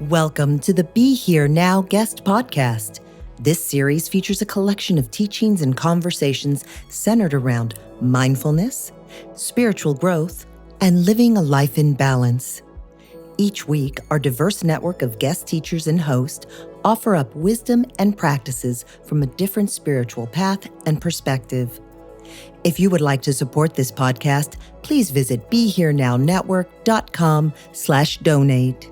Welcome to the Be Here Now guest podcast. This series features a collection of teachings and conversations centered around mindfulness, spiritual growth, and living a life in balance. Each week, our diverse network of guest teachers and hosts offer up wisdom and practices from a different spiritual path and perspective. If you would like to support this podcast, please visit BeHereNowNetwork.com/donate.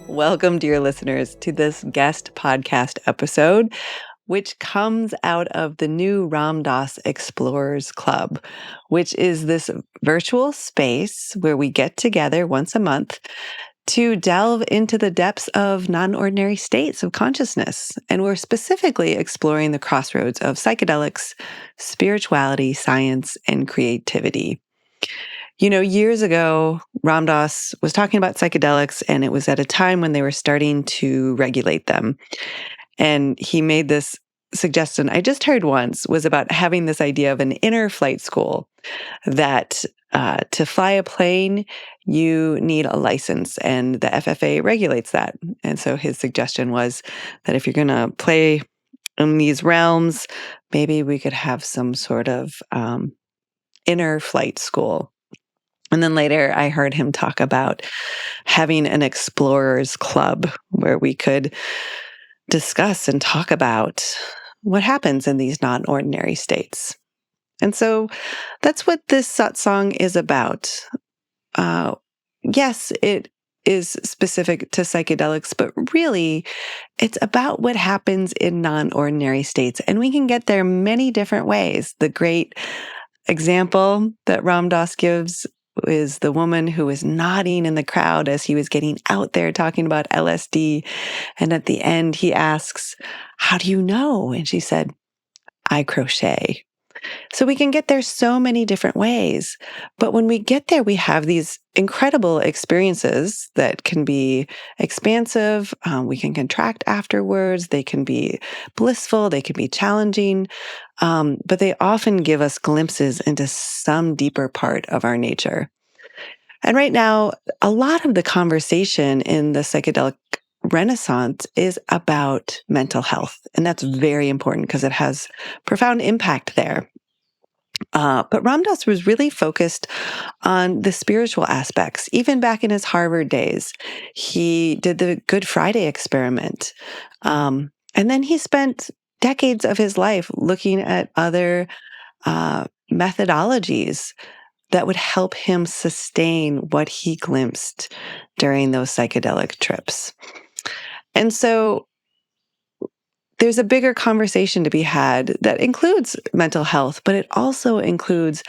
Welcome, dear listeners, to this guest podcast episode, which comes out of the new Ram Dass Explorers Club, which is this virtual space where we get together once a month to delve into the depths of non-ordinary states of consciousness. And we're specifically exploring the crossroads of psychedelics, spirituality, science, and creativity. You know, years ago, Ram Dass was talking about psychedelics, and it was at a time when they were starting to regulate them. And he made this suggestion I just heard once was about having this idea of an inner flight school, that to fly a plane, you need a license, and the FFA regulates that. And so his suggestion was that if you're going to play in these realms, maybe we could have some sort of inner flight school. And then later I heard him talk about having an explorers club where we could discuss and talk about what happens in these non-ordinary states. And so that's what this satsang is about. Yes, it is specific to psychedelics, but really it's about what happens in non-ordinary states. And we can get there many different ways. The great example that Ram Dass gives is the woman who was nodding in the crowd as he was getting out there talking about LSD. And at the end, he asks, "How do you know?" And she said, "I crochet." So we can get there so many different ways. But when we get there, we have these incredible experiences that can be expansive. We can contract afterwards. They can be blissful. They can be challenging. But they often give us glimpses into some deeper part of our nature. And right now, a lot of the conversation in the psychedelic renaissance is about mental health. And that's very important because it has profound impact there. But Ram Dass was really focused on the spiritual aspects. Even back in his Harvard days, he did the Good Friday experiment. And then he spent decades of his life looking at other methodologies that would help him sustain what he glimpsed during those psychedelic trips. And so there's a bigger conversation to be had that includes mental health, but it also includes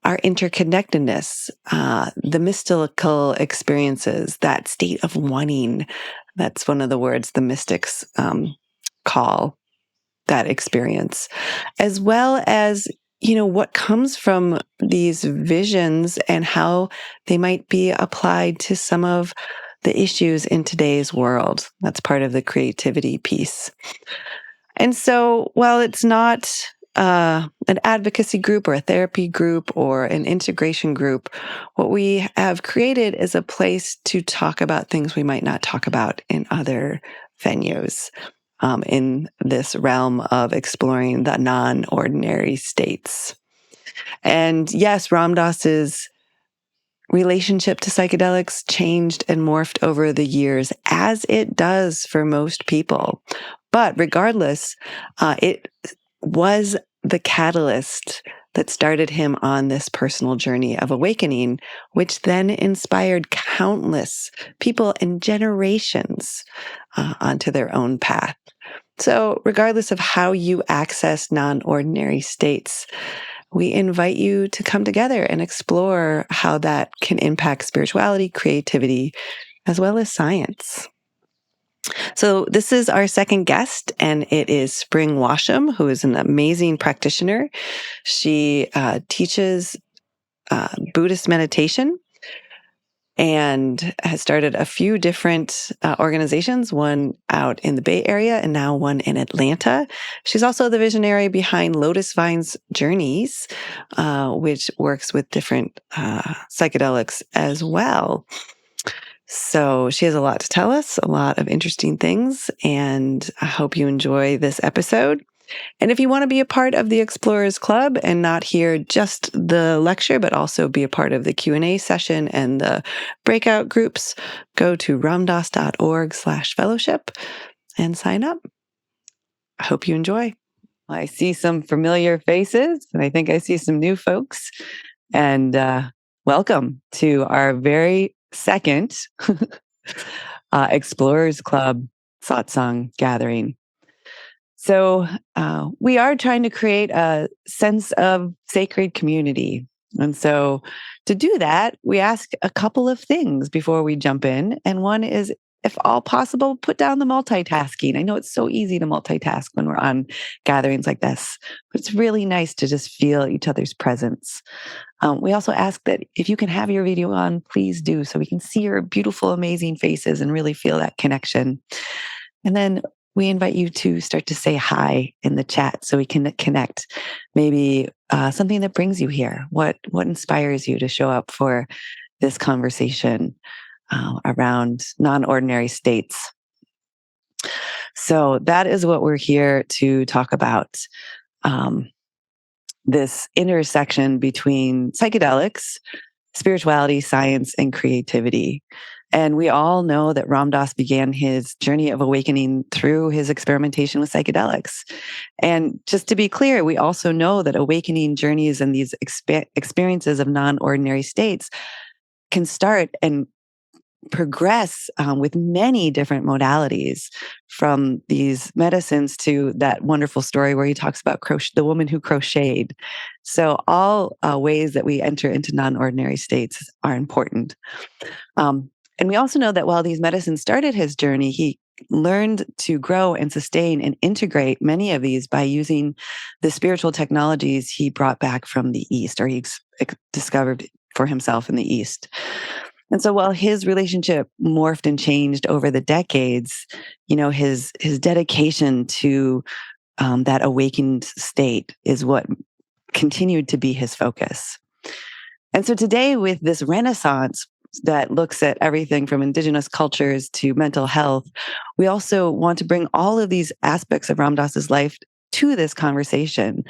our interconnectedness, the mystical experiences, that state of wanting. That's one of the words the mystics call that experience, as well as, you know, what comes from these visions and how they might be applied to some of the issues in today's world. That's part of the creativity piece. And so while it's not an advocacy group or a therapy group or an integration group, what we have created is a place to talk about things we might not talk about in other venues, in this realm of exploring the non-ordinary states. And yes, Ram Dass's relationship to psychedelics changed and morphed over the years, as it does for most people. But regardless, it was the catalyst that started him on this personal journey of awakening, which then inspired countless people and generations onto their own path. So regardless of how you access non-ordinary states, we invite you to come together and explore how that can impact spirituality, creativity, as well as science. So this is our second guest, and it is Spring Washam, who is an amazing practitioner. She teaches Buddhist meditation, and has started a few different organizations, one out in the Bay Area and now one in Atlanta. She's also the visionary behind Lotus Vine's Journeys, which works with different psychedelics as well. So she has a lot to tell us, a lot of interesting things, and I hope you enjoy this episode. And if you want to be a part of the Explorers Club and not hear just the lecture, but also be a part of the Q&A session and the breakout groups, go to ramdas.org/fellowship and sign up. I hope you enjoy. I see some familiar faces, and I think I see some new folks. And welcome to our very second Explorers Club satsang gathering. So we are trying to create a sense of sacred community. And so to do that, we ask a couple of things before we jump in. And one is, if all possible, put down the multitasking. I know it's so easy to multitask when we're on gatherings like this, but it's really nice to just feel each other's presence. We also ask that if you can have your video on, please do, so we can see your beautiful, amazing faces and really feel that connection. And then we invite you to start to say hi in the chat so we can connect. Maybe something that brings you here. What inspires you to show up for this conversation around non-ordinary states? So that is what we're here to talk about. This intersection between psychedelics, spirituality, science, and creativity. And we all know that Ram Dass began his journey of awakening through his experimentation with psychedelics. And just to be clear, we also know that awakening journeys and these experiences of non-ordinary states can start and progress with many different modalities, from these medicines to that wonderful story where he talks about the woman who crocheted. So all ways that we enter into non-ordinary states are important. And we also know that while these medicines started his journey, he learned to grow and sustain and integrate many of these by using the spiritual technologies he brought back from the East, or he discovered for himself in the East. And so while his relationship morphed and changed over the decades, his dedication to that awakened state is what continued to be his focus. And so today, with this renaissance that looks at everything from indigenous cultures to mental health, we also want to bring all of these aspects of Ram Dass's life to this conversation,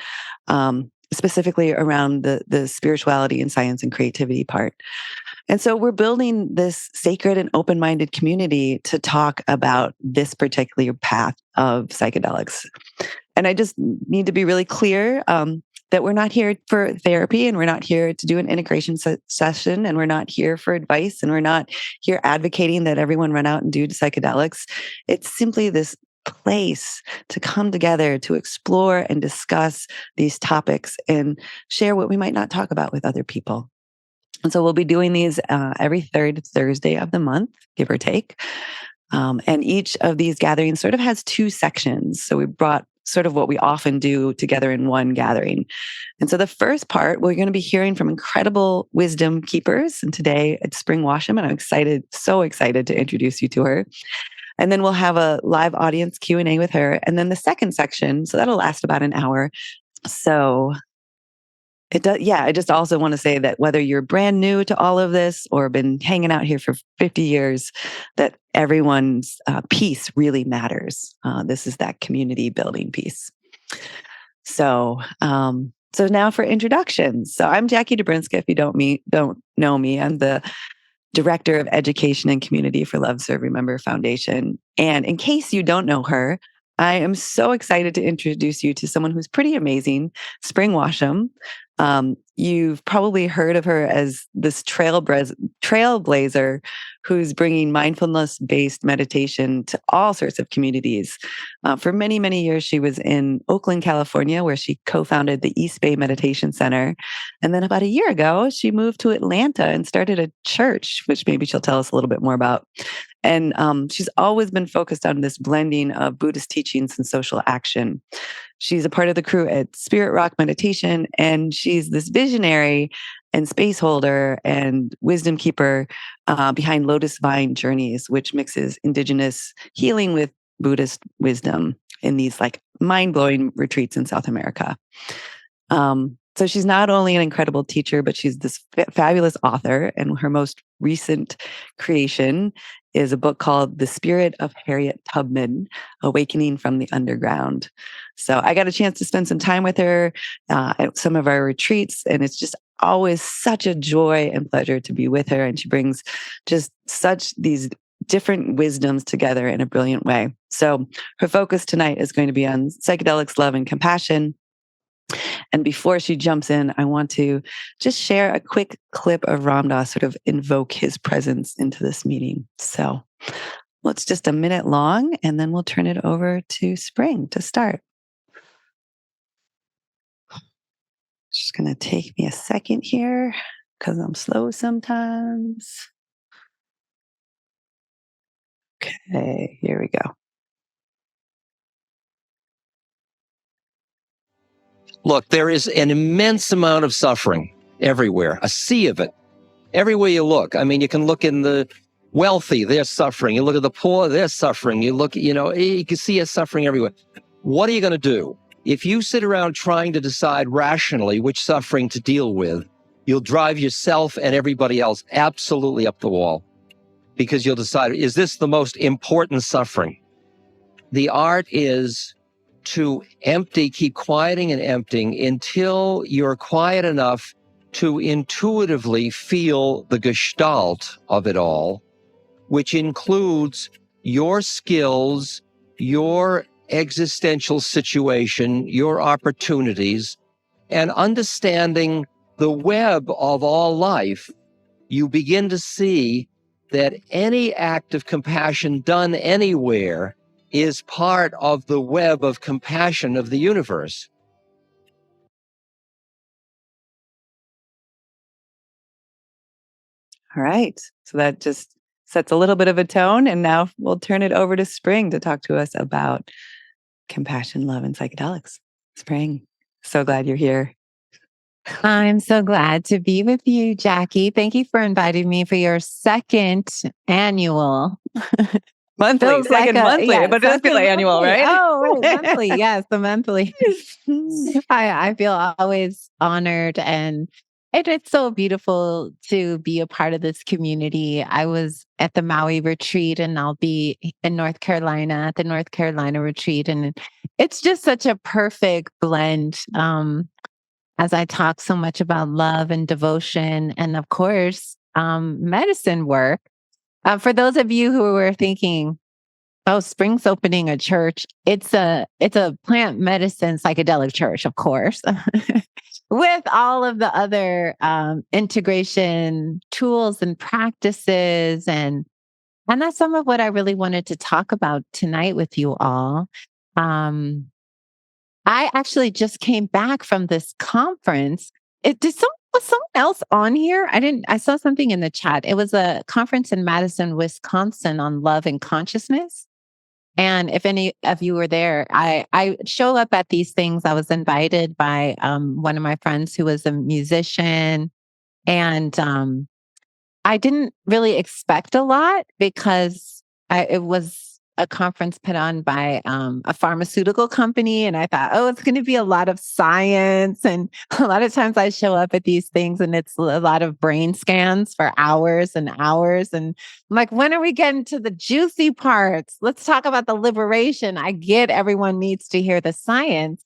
specifically around the spirituality and science and creativity part. And so we're building this sacred and open-minded community to talk about this particular path of psychedelics. And I just need to be really clear that we're not here for therapy, and we're not here to do an integration session, and we're not here for advice, and we're not here advocating that everyone run out and do psychedelics. It's simply this place to come together to explore and discuss these topics and share what we might not talk about with other people. And so we'll be doing these every third Thursday of the month, give or take. And each of these gatherings sort of has two sections. So we brought sort of what we often do together in one gathering. And so the first part, we're going to be hearing from incredible wisdom keepers. And today it's Spring Washam, and I'm so excited to introduce you to her. And then we'll have a live audience Q&A with her. And then the second section, so that'll last about an hour. So it does. Yeah, I just also want to say that whether you're brand new to all of this or been hanging out here for 50 years, that everyone's piece really matters. This is that community building piece. So now for introductions. So I'm Jackie Dobrinska. If you don't know me, I'm the Director of Education and Community for Love, Serve, Remember Foundation. And in case you don't know her, I am so excited to introduce you to someone who's pretty amazing, Spring Washam. You've probably heard of her as this trailblazer who's bringing mindfulness-based meditation to all sorts of communities. For many, many years, she was in Oakland, California, where she co-founded the East Bay Meditation Center. And then about a year ago, she moved to Atlanta and started a church, which maybe she'll tell us a little bit more about. And she's always been focused on this blending of Buddhist teachings and social action. She's a part of the crew at Spirit Rock Meditation, and she's this visionary and space holder and wisdom keeper behind Lotus Vine Journeys, which mixes indigenous healing with Buddhist wisdom in these like mind-blowing retreats in South America. So she's not only an incredible teacher, but she's this fabulous author. And her most recent creation is a book called The Spirit of Harriet Tubman, Awakening from the Underground. So I got a chance to spend some time with her at some of our retreats, and it's just always such a joy and pleasure to be with her. And she brings just such these different wisdoms together in a brilliant way. So her focus tonight is going to be on psychedelics, love, and compassion. And before she jumps in, I want to just share a quick clip of Ram Dass sort of invoke his presence into this meeting. So well, it's just a minute long, and then we'll turn it over to Spring to start. Just going to take me a second here because I'm slow sometimes. Okay, here we go. Look, there is an immense amount of suffering everywhere, a sea of it. Everywhere you look. I mean, you can look in the wealthy, they're suffering. You look at the poor, they're suffering. You look, you can see a suffering everywhere. What are you going to do? If you sit around trying to decide rationally which suffering to deal with, you'll drive yourself and everybody else absolutely up the wall, because you'll decide, is this the most important suffering? The art is to empty, keep quieting and emptying until you're quiet enough to intuitively feel the gestalt of it all, which includes your skills, your existential situation, your opportunities, and understanding the web of all life. You begin to see that any act of compassion done anywhere is part of the web of compassion of the universe. All right. So that just sets a little bit of a tone. And now we'll turn it over to Spring to talk to us about compassion, love, and psychedelics. Spring, so glad you're here. I'm so glad to be with you, Jackie. Thank you for inviting me for your second annual monthly, but it does feel like annual, right? Oh, right, monthly. Yes, the monthly. I feel always honored, and it's so beautiful to be a part of this community. I was at the Maui retreat, and I'll be in North Carolina at the North Carolina retreat, and it's just such a perfect blend. As I talk so much about love and devotion, and of course, medicine work. For those of you who were thinking, "Oh, Spring's opening a church," it's a plant medicine psychedelic church, of course, with all of the other integration tools and practices, and that's some of what I really wanted to talk about tonight with you all. I actually just came back from this conference. Was someone else on here? I saw something in the chat. It was a conference in Madison, Wisconsin on love and consciousness. And if any of you were there, I show up at these things. I was invited by one of my friends who was a musician. And I didn't really expect a lot because it was a conference put on by a pharmaceutical company. And I thought, oh, it's going to be a lot of science. And a lot of times I show up at these things and it's a lot of brain scans for hours and hours. And I'm like, when are we getting to the juicy parts? Let's talk about the liberation. I get everyone needs to hear the science,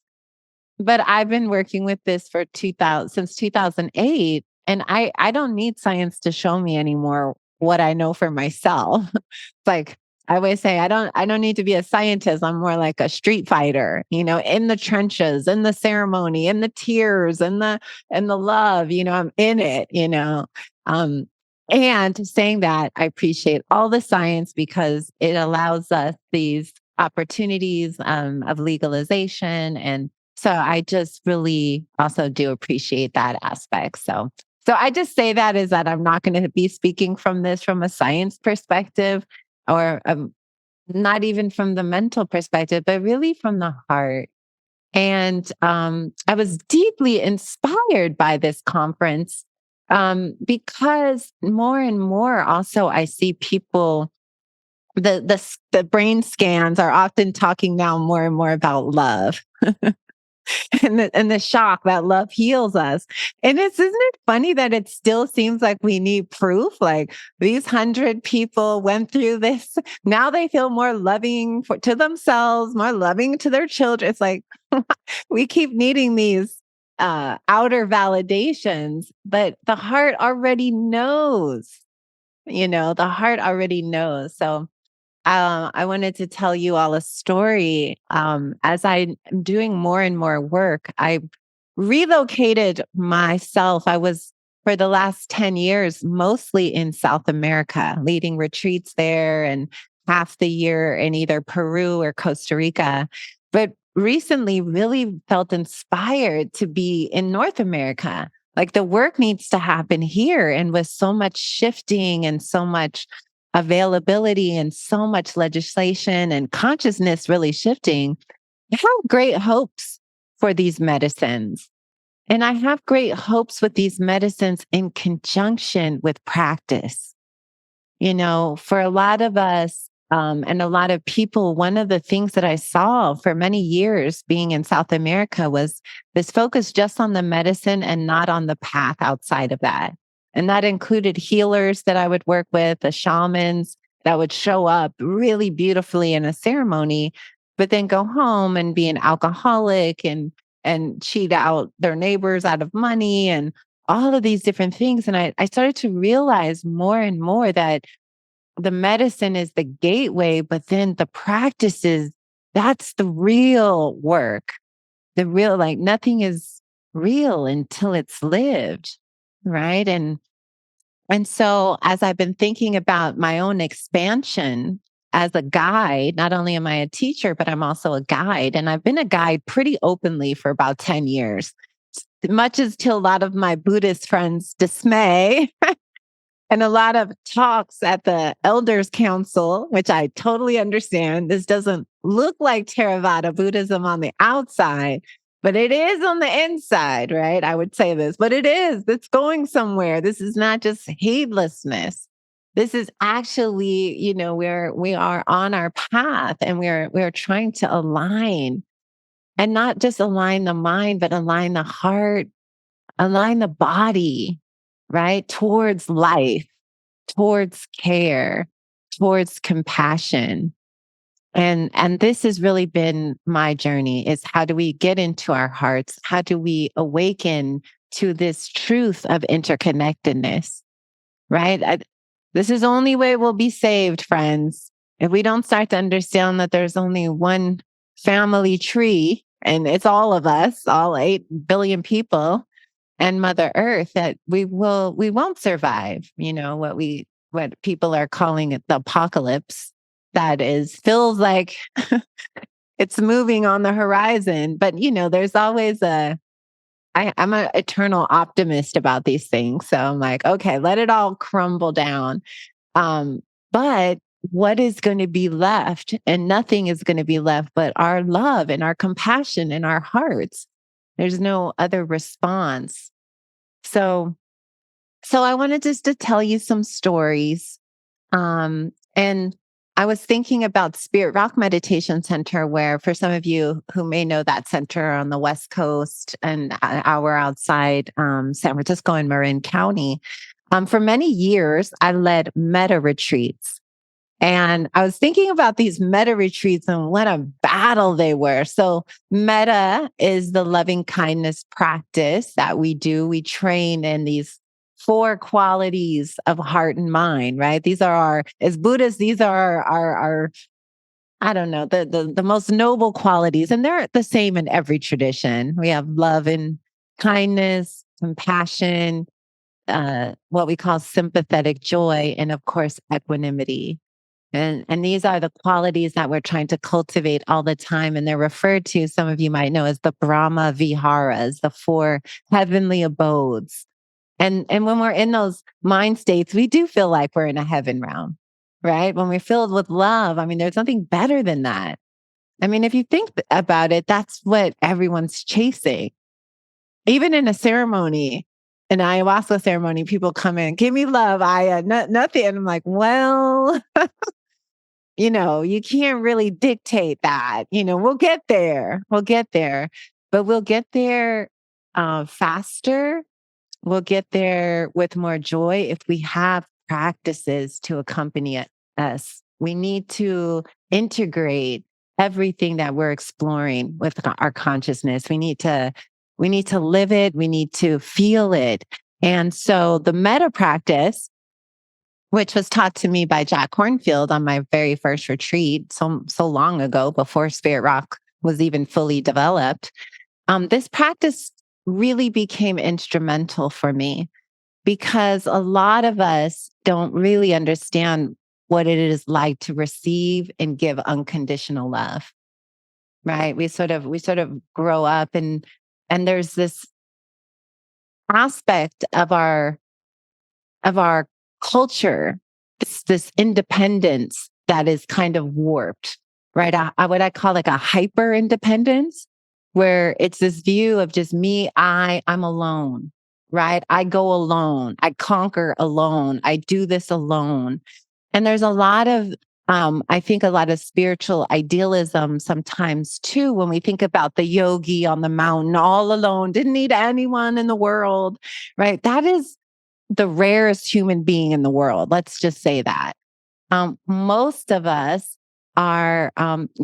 but I've been working with this for since 2008. And I don't need science to show me anymore what I know for myself. It's like, I always say, I don't need to be a scientist. I'm more like a street fighter, in the trenches, in the ceremony, in the tears, and the love, I'm in it, and saying that, I appreciate all the science because it allows us these opportunities of legalization. And so I just really also do appreciate that aspect. So I just say that is that I'm not going to be speaking from a science perspective, or not even from the mental perspective, but really from the heart. And I was deeply inspired by this conference Because more and more also I see people, the brain scans are often talking now more and more about love. And the shock that love heals us. And isn't it funny that it still seems like we need proof? Like these 100 people went through this. Now they feel more loving to themselves, more loving to their children. It's like we keep needing these outer validations, but the heart already knows. The heart already knows. So I wanted to tell you all a story. As I'm doing more and more work, I relocated myself. I was, for the last 10 years, mostly in South America, leading retreats there and half the year in either Peru or Costa Rica. But recently, really felt inspired to be in North America. Like the work needs to happen here. And with so much shifting and so much availability and so much legislation and consciousness really shifting, I have great hopes for these medicines. And I have great hopes with these medicines in conjunction with practice. For a lot of us and a lot of people, one of the things that I saw for many years being in South America was this focus just on the medicine and not on the path outside of that. And that included healers that I would work with, the shamans that would show up really beautifully in a ceremony, but then go home and be an alcoholic and cheat out their neighbors out of money and all of these different things. And I started to realize more and more that the medicine is the gateway, but then the practices, that's the real work. The real, like nothing is real until it's lived. Right. And so as I've been thinking about my own expansion as a guide, not only am I a teacher, but I'm also a guide. And I've been a guide pretty openly for about 10 years, much as to a lot of my Buddhist friends' dismay. And a lot of talks at the Elders Council, which I totally understand. This doesn't look like Theravada Buddhism on the outside, but it is on the inside, right? I would say this, but it is. It's going somewhere. This is not just heedlessness. This is actually, we are on our path and we're trying to align, and not just align the mind, but align the heart, align the body, right? Towards life, towards care, towards compassion. And this has really been my journey, is how do we get into our hearts? How do we awaken to this truth of interconnectedness, right? This is the only way we'll be saved, friends. If we don't start to understand that there's only one family tree and it's all of us, all 8 billion people, and Mother Earth, that we won't survive, what people are calling it the apocalypse. That feels like it's moving on the horizon. But, there's always I'm an eternal optimist about these things. So I'm like, okay, let it all crumble down. But what is going to be left? And nothing is going to be left but our love and our compassion in our hearts. There's no other response. So I wanted just to tell you some stories. And I was thinking about Spirit Rock Meditation Center, where for some of you who may know that center on the West Coast and an hour outside San Francisco in Marin County, for many years, I led Metta retreats. And I was thinking about these Metta retreats and what a battle they were. So Metta is the loving kindness practice that we do. We train in these 4 qualities of heart and mind, right? These are as Buddhists, these are our I don't know, the most noble qualities. And they're the same in every tradition. We have love and kindness, compassion, what we call sympathetic joy, and of course, equanimity. And these are the qualities that we're trying to cultivate all the time. And they're referred to, some of you might know, as the Brahma Viharas, the 4 heavenly abodes. And when we're in those mind states, we do feel like we're in a heaven realm, right? When we're filled with love, there's nothing better than that. If you think about it, that's what everyone's chasing. Even in a ceremony, an ayahuasca ceremony, people come in, give me love, nothing. And I'm like, well, you can't really dictate that. We'll get there. We'll get there. But we'll get there faster. We'll get there with more joy if we have practices to accompany us. We need to integrate everything that we're exploring with our consciousness. We need to live it. We need to feel it. And so the metta practice, which was taught to me by Jack Kornfield on my very first retreat, so long ago, before Spirit Rock was even fully developed. This practice really became instrumental for me because a lot of us don't really understand what it is like to receive and give unconditional love. Right? We sort of grow up and there's this aspect of our culture, this independence that is kind of warped, right? What I call like a hyper independence, where it's this view of just me, I'm alone, right? I go alone. I conquer alone. I do this alone. And there's a lot of, I think a lot of spiritual idealism sometimes too, when we think about the yogi on the mountain all alone, didn't need anyone in the world, right? That is the rarest human being in the world. Let's just say that. Most of us are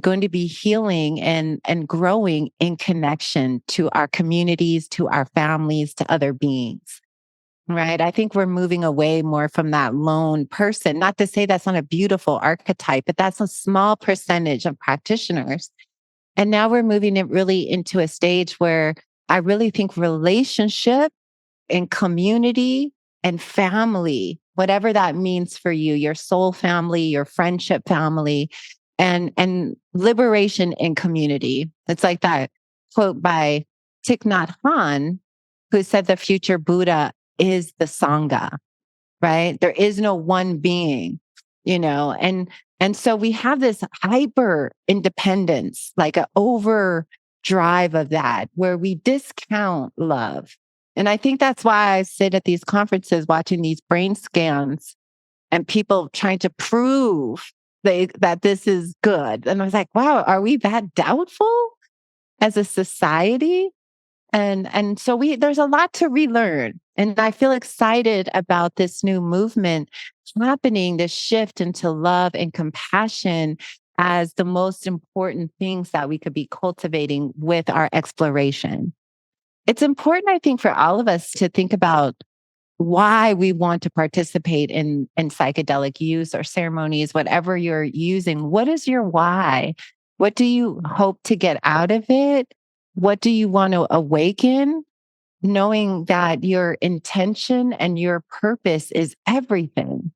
going to be healing and growing in connection to our communities, to our families, to other beings. Right. I think we're moving away more from that lone person. Not to say that's not a beautiful archetype, but that's a small percentage of practitioners. And now we're moving it really into a stage where I really think relationship and community and family, whatever that means for you, your soul family, your friendship family, and liberation in community. It's like that quote by Thich Nhat Hanh, who said the future Buddha is the Sangha, right? There is no one being, and so we have this hyper independence, like an overdrive of that, where we discount love. And I think that's why I sit at these conferences watching these brain scans and people trying to prove that this is good. And I was like, wow, are we that doubtful as a society? And so there's a lot to relearn. And I feel excited about this new movement happening, this shift into love and compassion as the most important things that we could be cultivating with our exploration. It's important, I think, for all of us to think about why we want to participate in psychedelic use or ceremonies, whatever you're using. What is your why? What do you hope to get out of it? What do you want to awaken? Knowing that your intention and your purpose is everything,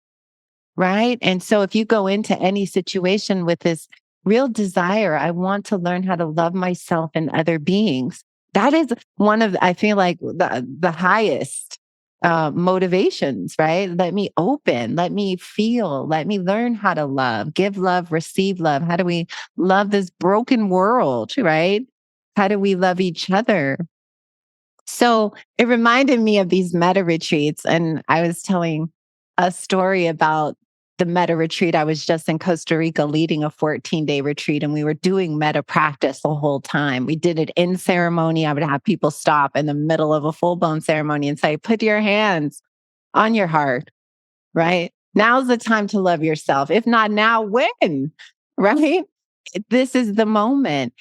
right? And so if you go into any situation with this real desire, I want to learn how to love myself and other beings. That is one of, I feel like, the highest motivations, right? Let me open, let me feel, let me learn how to love, give love, receive love. How do we love this broken world, right? How do we love each other? So it reminded me of these metta retreats. And I was telling a story about the metta retreat. I was just in Costa Rica leading a 14-day retreat, and we were doing metta practice the whole time. We did it in ceremony. I would have people stop in the middle of a full-blown ceremony and say, put your hands on your heart, right? Now's the time to love yourself. If not now, when? Right? This is the moment.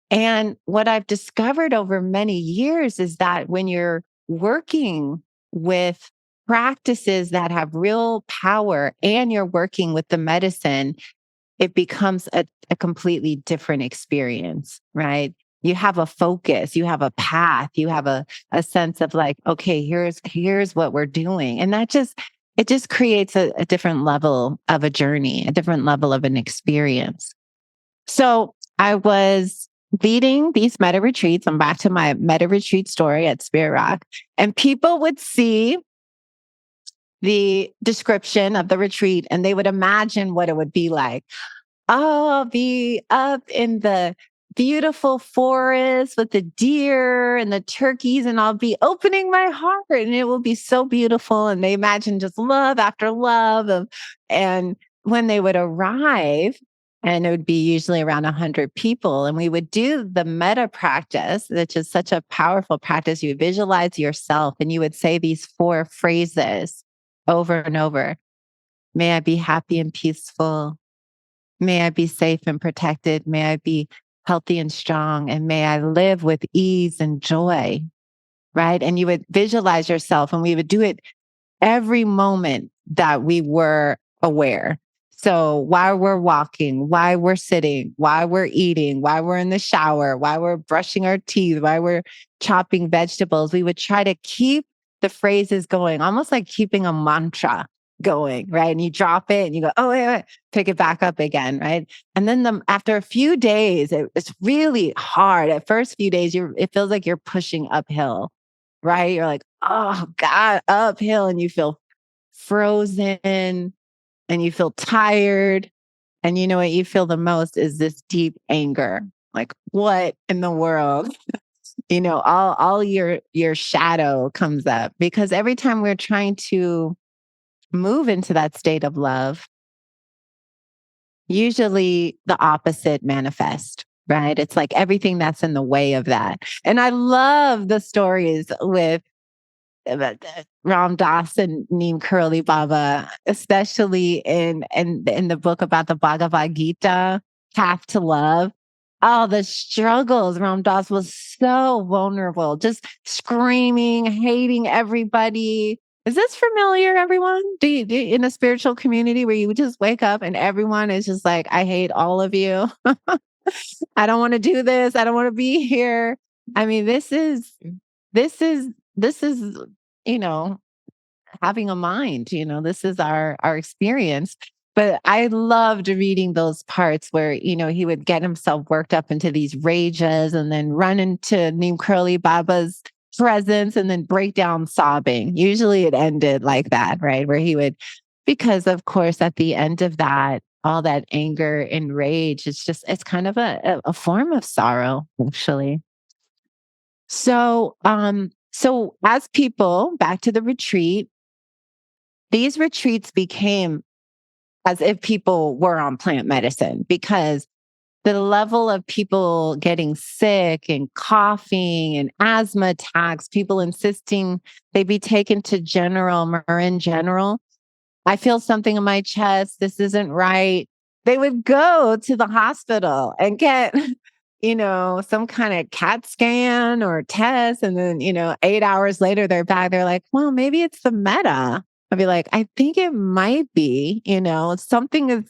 And what I've discovered over many years is that when you're working with practices that have real power and you're working with the medicine, it becomes a completely different experience, right? You have a focus, you have a path, you have a sense of like, okay, here's what we're doing. And it just creates a different level of a journey, a different level of an experience. So I was leading these metta retreats. I'm back to my metta retreat story at Spirit Rock. And people would see the description of the retreat and they would imagine what it would be like. Oh, be up in the beautiful forest with the deer and the turkeys, and I'll be opening my heart and it will be so beautiful. And they imagine just love after love. And when they would arrive, and it would be usually around 100 people, and we would do the metta practice, which is such a powerful practice. You visualize yourself and you would say these 4 phrases over and over. May I be happy and peaceful. May I be safe and protected. May I be healthy and strong. And may I live with ease and joy. Right. And you would visualize yourself, and we would do it every moment that we were aware. So while we're walking, while we're sitting, while we're eating, while we're in the shower, while we're brushing our teeth, while we're chopping vegetables, we would try to keep the phrases going, almost like keeping a mantra going, right? And you drop it and you go, oh, wait, pick it back up again, right? And then after a few days, it's really hard. At first few days, it feels like you're pushing uphill, right? You're like, oh God, uphill, and you feel frozen and you feel tired. And you know what you feel the most is this deep anger. Like, what in the world? All your shadow comes up, because every time we're trying to move into that state of love, usually the opposite manifests, right? It's like everything that's in the way of that. And I love the stories with Ram Dass and Neem Curly Baba, especially in the book about the Bhagavad Gita, Path to Love. Oh, the struggles. Ram Dass was so vulnerable, just screaming, hating everybody. Is this familiar, everyone? Do you in a spiritual community where you would just wake up and everyone is just like, I hate all of you. I don't want to do this. I don't want to be here. I mean, this is, having a mind, this is our experience. But I loved reading those parts where, he would get himself worked up into these rages and then run into Neem Curly Baba's presence and then break down sobbing. Usually it ended like that, right? Where he would, because of course, at the end of that, all that anger and rage, it's kind of a form of sorrow, actually. So as people, back to the retreat, these retreats became as if people were on plant medicine, because the level of people getting sick and coughing and asthma attacks, people insisting they be taken to Marin General. I feel something in my chest. This isn't right. They would go to the hospital and get, some kind of CAT scan or test. And then, 8 hours later, they're back. They're like, well, maybe it's the Metta. I'd be like, I think it might be, something is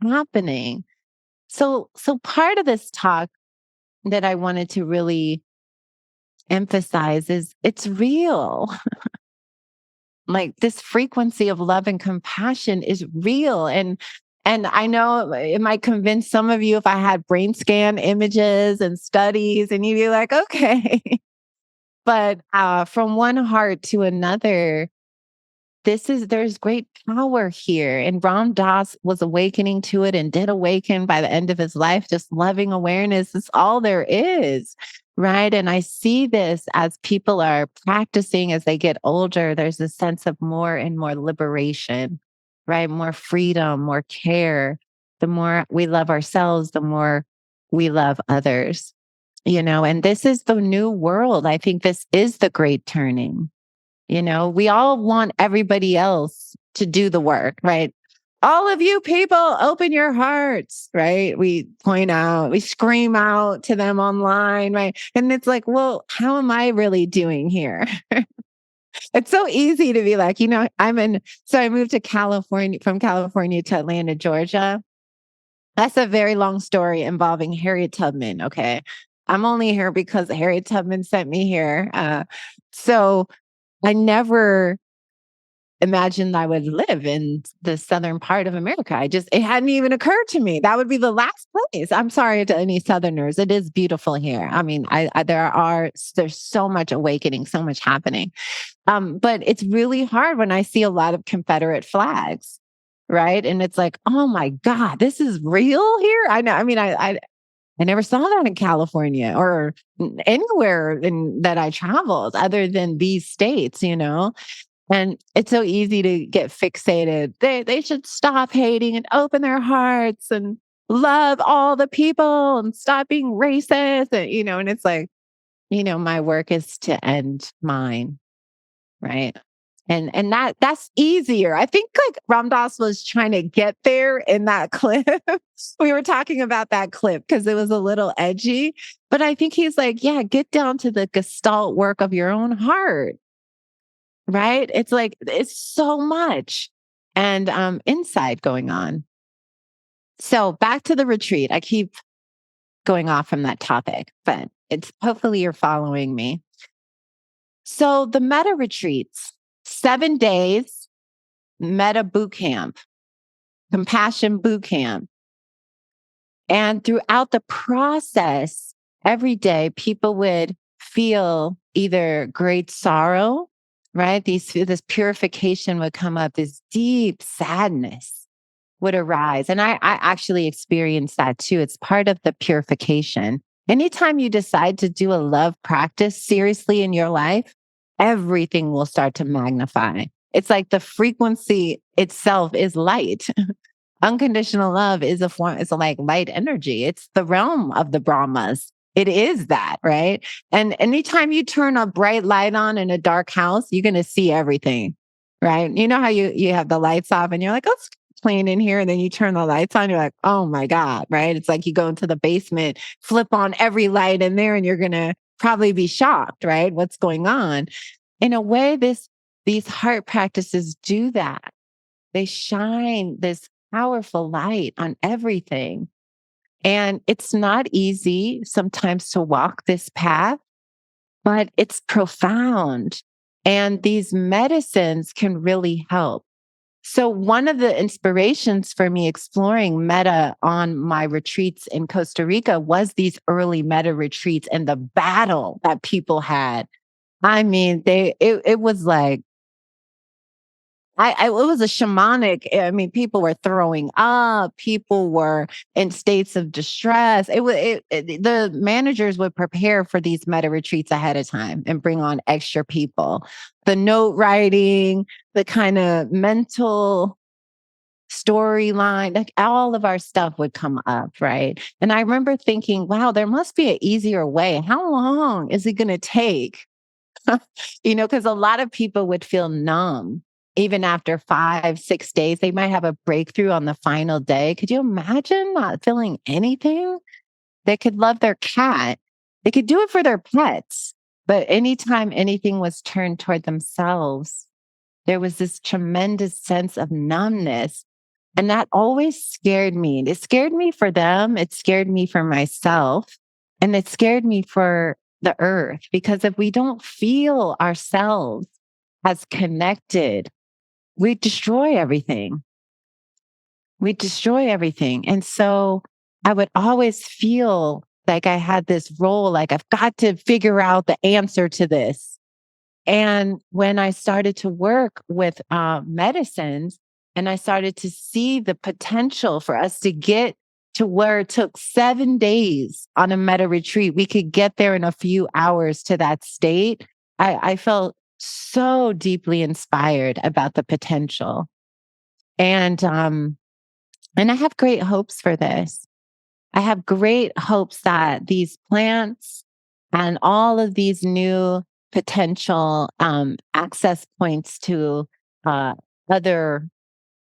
happening. So part of this talk that I wanted to really emphasize is it's real. Like this frequency of love and compassion is real. And I know it might convince some of you if I had brain scan images and studies, and you'd be like, okay. But from one heart to another, there's great power here. And Ram Dass was awakening to it and did awaken by the end of his life. Just loving awareness is all there is, right? And I see this as people are practicing as they get older. There's a sense of more and more liberation, right? More freedom, more care. The more we love ourselves, the more we love others, and this is the new world. I think this is the great turning. We all want everybody else to do the work, right? All of you people, open your hearts, right? We point out, we scream out to them online, right? And it's like, well, how am I really doing here? It's so easy to be like, so I moved to California, from California to Atlanta, Georgia. That's a very long story involving Harriet Tubman. Okay. I'm only here because Harriet Tubman sent me here. So I never imagined I would live in the southern part of America. It hadn't even occurred to me. That would be the last place. I'm sorry to any Southerners. It is beautiful here. I mean, there's so much awakening, so much happening. But it's really hard when I see a lot of Confederate flags, right? And it's like, oh my God, this is real here. I know. I mean, I never saw that in California or anywhere that I traveled other than these states, And it's so easy to get fixated. They should stop hating and open their hearts and love all the people and stop being racist. And it's like, my work is to end mine. Right. And that's easier. I think like Ram Dass was trying to get there in that clip. We were talking about that clip because it was a little edgy, but I think he's like, yeah, get down to the gestalt work of your own heart. Right? It's like it's so much and insight going on. So back to the retreat. I keep going off from that topic, but it's hopefully you're following me. So the Metta retreats, 7 days, Metta boot camp, compassion boot camp. And throughout the process, every day, people would feel either great sorrow, right? This purification would come up, this deep sadness would arise. And I actually experienced that too. It's part of the purification. Anytime you decide to do a love practice seriously in your life, everything will start to magnify. It's like the frequency itself is light. Unconditional love is a form, it's like light energy. It's the realm of the Brahmas. It is that, right? And anytime you turn a bright light on in a dark house, you're going to see everything, right? You know how you have the lights off and you're like, oh, it's clean in here. And then you turn the lights on, you're like, oh my God, right? It's like you go into the basement, flip on every light in there, and you're going to probably be shocked, right? What's going on? In a way, these heart practices do that. They shine this powerful light on everything. And it's not easy sometimes to walk this path, but it's profound. And these medicines can really help. So one of the inspirations for me exploring Metta on my retreats in Costa Rica was these early Metta retreats and the battle that people had. I mean, it was like, it was a shamanic. I mean, people were throwing up. People were in states of distress. The managers would prepare for these Metta retreats ahead of time and bring on extra people. The note writing, the kind of mental storyline, like all of our stuff would come up, right? And I remember thinking, wow, there must be an easier way. How long is it going to take? Because a lot of people would feel numb. Even after 5, 6 days, they might have a breakthrough on the final day. Could you imagine not feeling anything? They could love their cat. They could do it for their pets. But anytime anything was turned toward themselves, there was this tremendous sense of numbness. And that always scared me. It scared me for them. It scared me for myself. And it scared me for the earth. Because if we don't feel ourselves as connected, we destroy everything. We destroy everything. And so I would always feel like I had this role, like I've got to figure out the answer to this. And when I started to work with medicines and I started to see the potential for us to get to where it took 7 days on a Metta retreat, we could get there in a few hours to that state. I felt so deeply inspired about the potential. And I have great hopes for this. I have great hopes that these plants and all of these new potential access points to other,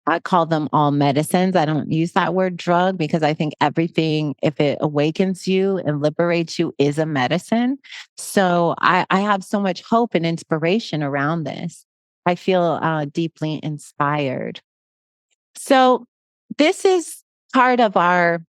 I call them all medicines. I don't use that word drug because I think everything, if it awakens you and liberates you, is a medicine. So I have so much hope and inspiration around this. I feel deeply inspired. So this is part of our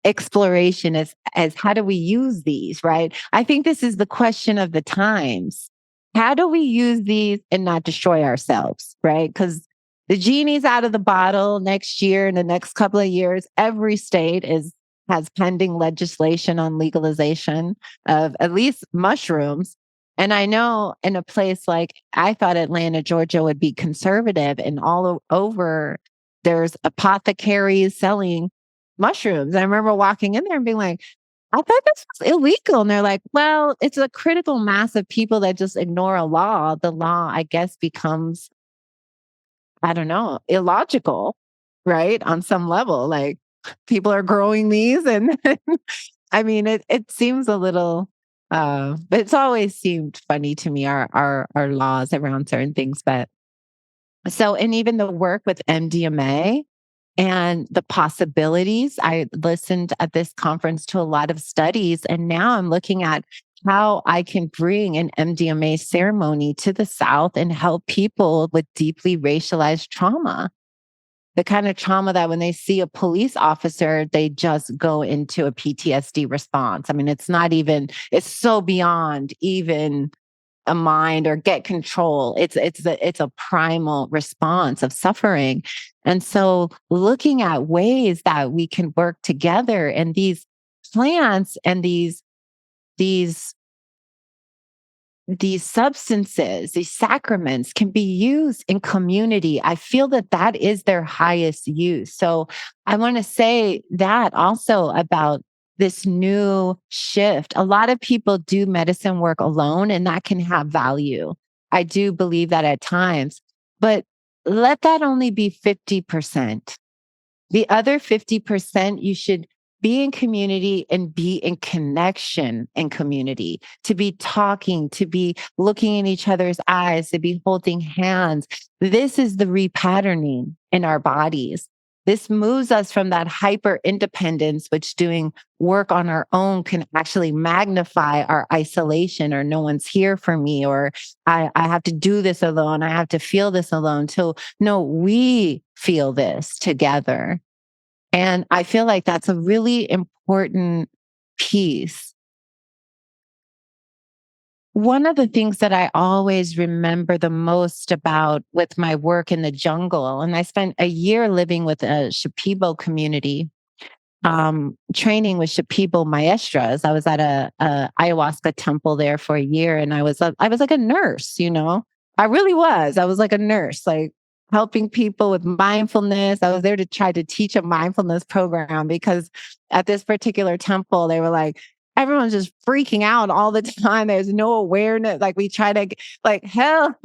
exploration as how do we use these, right? I think this is the question of the times. How do we use these and not destroy ourselves, right? Because the genie's out of the bottle next year. In the next couple of years, every state has pending legislation on legalization of at least mushrooms. And I know in a place like I thought Atlanta, Georgia would be conservative, and all over there's apothecaries selling mushrooms. I remember walking in there and being like, I thought this was illegal. And they're like, well, it's a critical mass of people that just ignore a law. The law, I guess, becomes, I don't know, illogical, right? On some level, like people are growing these. And I mean, it seems a little, but it's always seemed funny to me, our laws around certain things. But so, and even the work with MDMA and the possibilities. I listened at this conference to a lot of studies, and now I'm looking at how I can bring an MDMA ceremony to the South and help people with deeply racialized trauma. The kind of trauma that when they see a police officer, they just go into a PTSD response. I mean, it's not even, it's so beyond even a mind or get control. It's a primal response of suffering. And so looking at ways that we can work together, and these plants and these substances, these sacraments can be used in community. I feel that that is their highest use. So I want to say that also about this new shift. A lot of people do medicine work alone, and that can have value. I do believe that at times, but let that only be 50%. The other 50%, you should be in community and be in connection and community, to be talking, to be looking in each other's eyes, to be holding hands. This is the repatterning in our bodies. This moves us from that hyper independence, which doing work on our own can actually magnify our isolation, or no one's here for me, or I have to do this alone. I have to feel this alone. So no, we feel this together. And I feel like that's a really important piece. One of the things that I always remember the most about with my work in the jungle, and I spent a year living with a Shipibo community, training with Shipibo maestras. I was at a ayahuasca temple there for a year, and I was like a nurse, you know. I really was. I was like a nurse, like helping people with mindfulness. I was there to try to teach a mindfulness program, because at this particular temple, they were like, everyone's just freaking out all the time. There's no awareness. Like we try to like hell.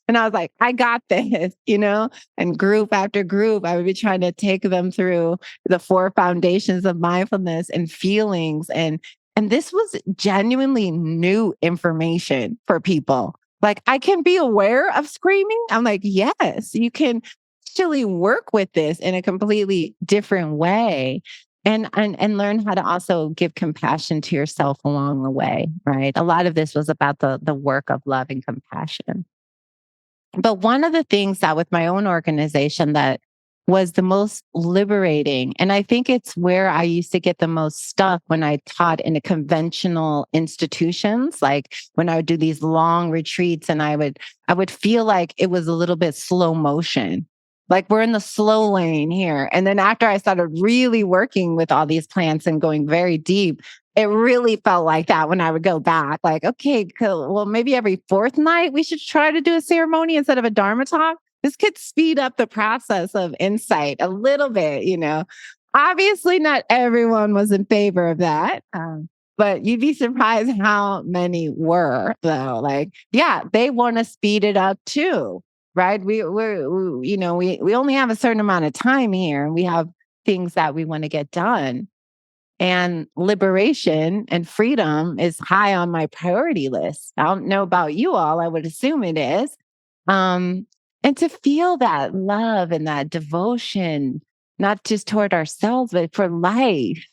And I was like, I got this, you know, and group after group, I would be trying to take them through the 4 foundations of mindfulness and feelings. And this was genuinely new information for people. Like, I can be aware of screaming. I'm like, yes, you can actually work with this in a completely different way. And learn how to also give compassion to yourself along the way, right? A lot of this was about the work of love and compassion. But one of the things that with my own organization that was the most liberating, and I think it's where I used to get the most stuck when I taught in a conventional institutions, like when I would do these long retreats, and I would feel like it was a little bit slow motion. Like we're in the slow lane here. And then after I started really working with all these plants and going very deep, it really felt like that when I would go back. Like, okay, cool. Well, maybe every 4th night we should try to do a ceremony instead of a Dharma talk. This could speed up the process of insight a little bit, you know. Obviously, not everyone was in favor of that. But you'd be surprised how many were, though. Like, yeah, they want to speed it up too, right? We only have a certain amount of time here, and we have things that we want to get done. And liberation and freedom is high on my priority list. I don't know about you all. I would assume it is. And to feel that love and that devotion, not just toward ourselves, but for life,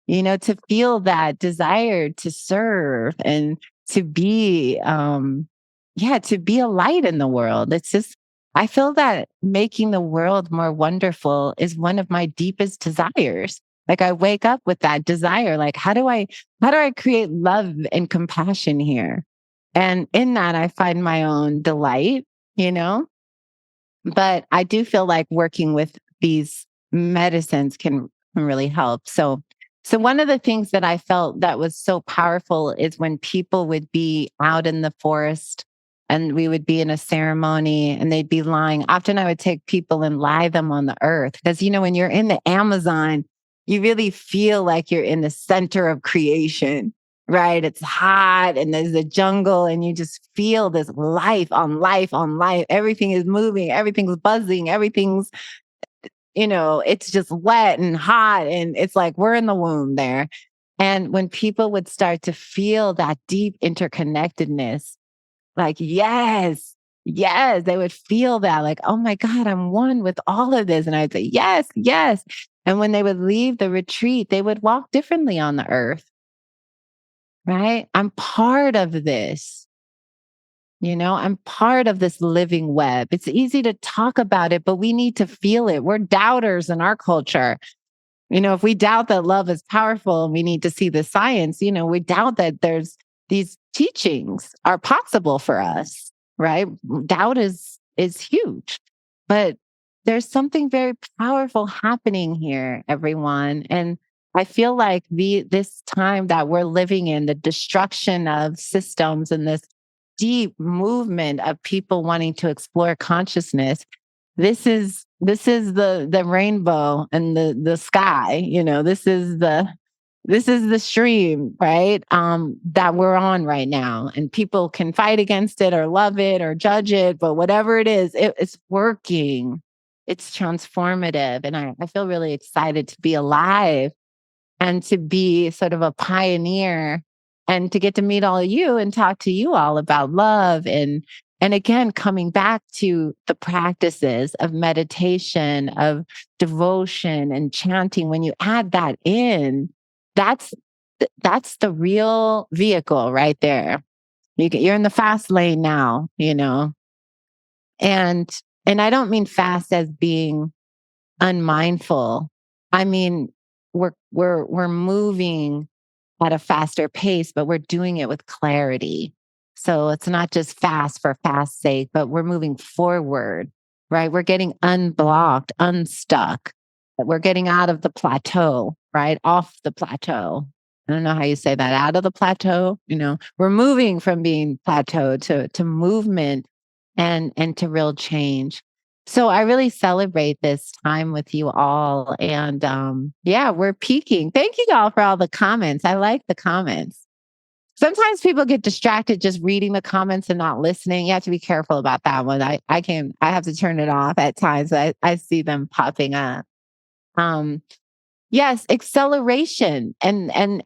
you know, to feel that desire to serve and to be, to be a light in the world. It's just, I feel that making the world more wonderful is one of my deepest desires. Like I wake up with that desire, like, how do I create love and compassion here? And in that, I find my own delight, you know? But I do feel like working with these medicines can really help. So one of the things that I felt that was so powerful is when people would be out in the forest and we would be in a ceremony and they'd be lying. Often I would take people and lie them on the earth because, you know, when you're in the Amazon, you really feel like you're in the center of creation, right? It's hot and there's a jungle and you just feel this life on life on life. Everything is moving, everything's buzzing, everything's, it's just wet and hot. And it's like we're in the womb there. And when people would start to feel that deep interconnectedness, like, yes, yes, they would feel that, like, oh my God, I'm one with all of this. And I'd say, yes, yes. And when they would leave the retreat, they would walk differently on the earth, right? I'm part of this. I'm part of this living web. It's easy to talk about it, but we need to feel it. We're doubters in our culture. If we doubt that love is powerful and we need to see the science, we doubt that there's these teachings are possible for us, right? Doubt is huge. But there's something very powerful happening here, everyone. And I feel like this time that we're living in, the destruction of systems and this deep movement of people wanting to explore consciousness, this is the rainbow and the sky. This is the stream, right? That we're on right now, and people can fight against it or love it or judge it, but whatever it is, it's working. It's transformative, and I feel really excited to be alive and to be sort of a pioneer and to get to meet all of you and talk to you all about love and again, coming back to the practices of meditation, of devotion and chanting. When you add that in, that's the real vehicle right there. You're in the fast lane now, and I don't mean fast as being unmindful. I mean, we're moving at a faster pace, but we're doing it with clarity. So it's not just fast for fast's sake, but we're moving forward, right? We're getting unblocked, unstuck. We're getting out of the plateau, right? Off the plateau. I don't know how you say that, out of the plateau. We're moving from being plateau to movement and to real change. So I really celebrate this time with you all. And yeah, we're peaking. Thank you all for all the comments. I like the comments. Sometimes people get distracted just reading the comments and not listening. You have to be careful about that one. I have to turn it off at times. I see them popping up. Yes, acceleration. And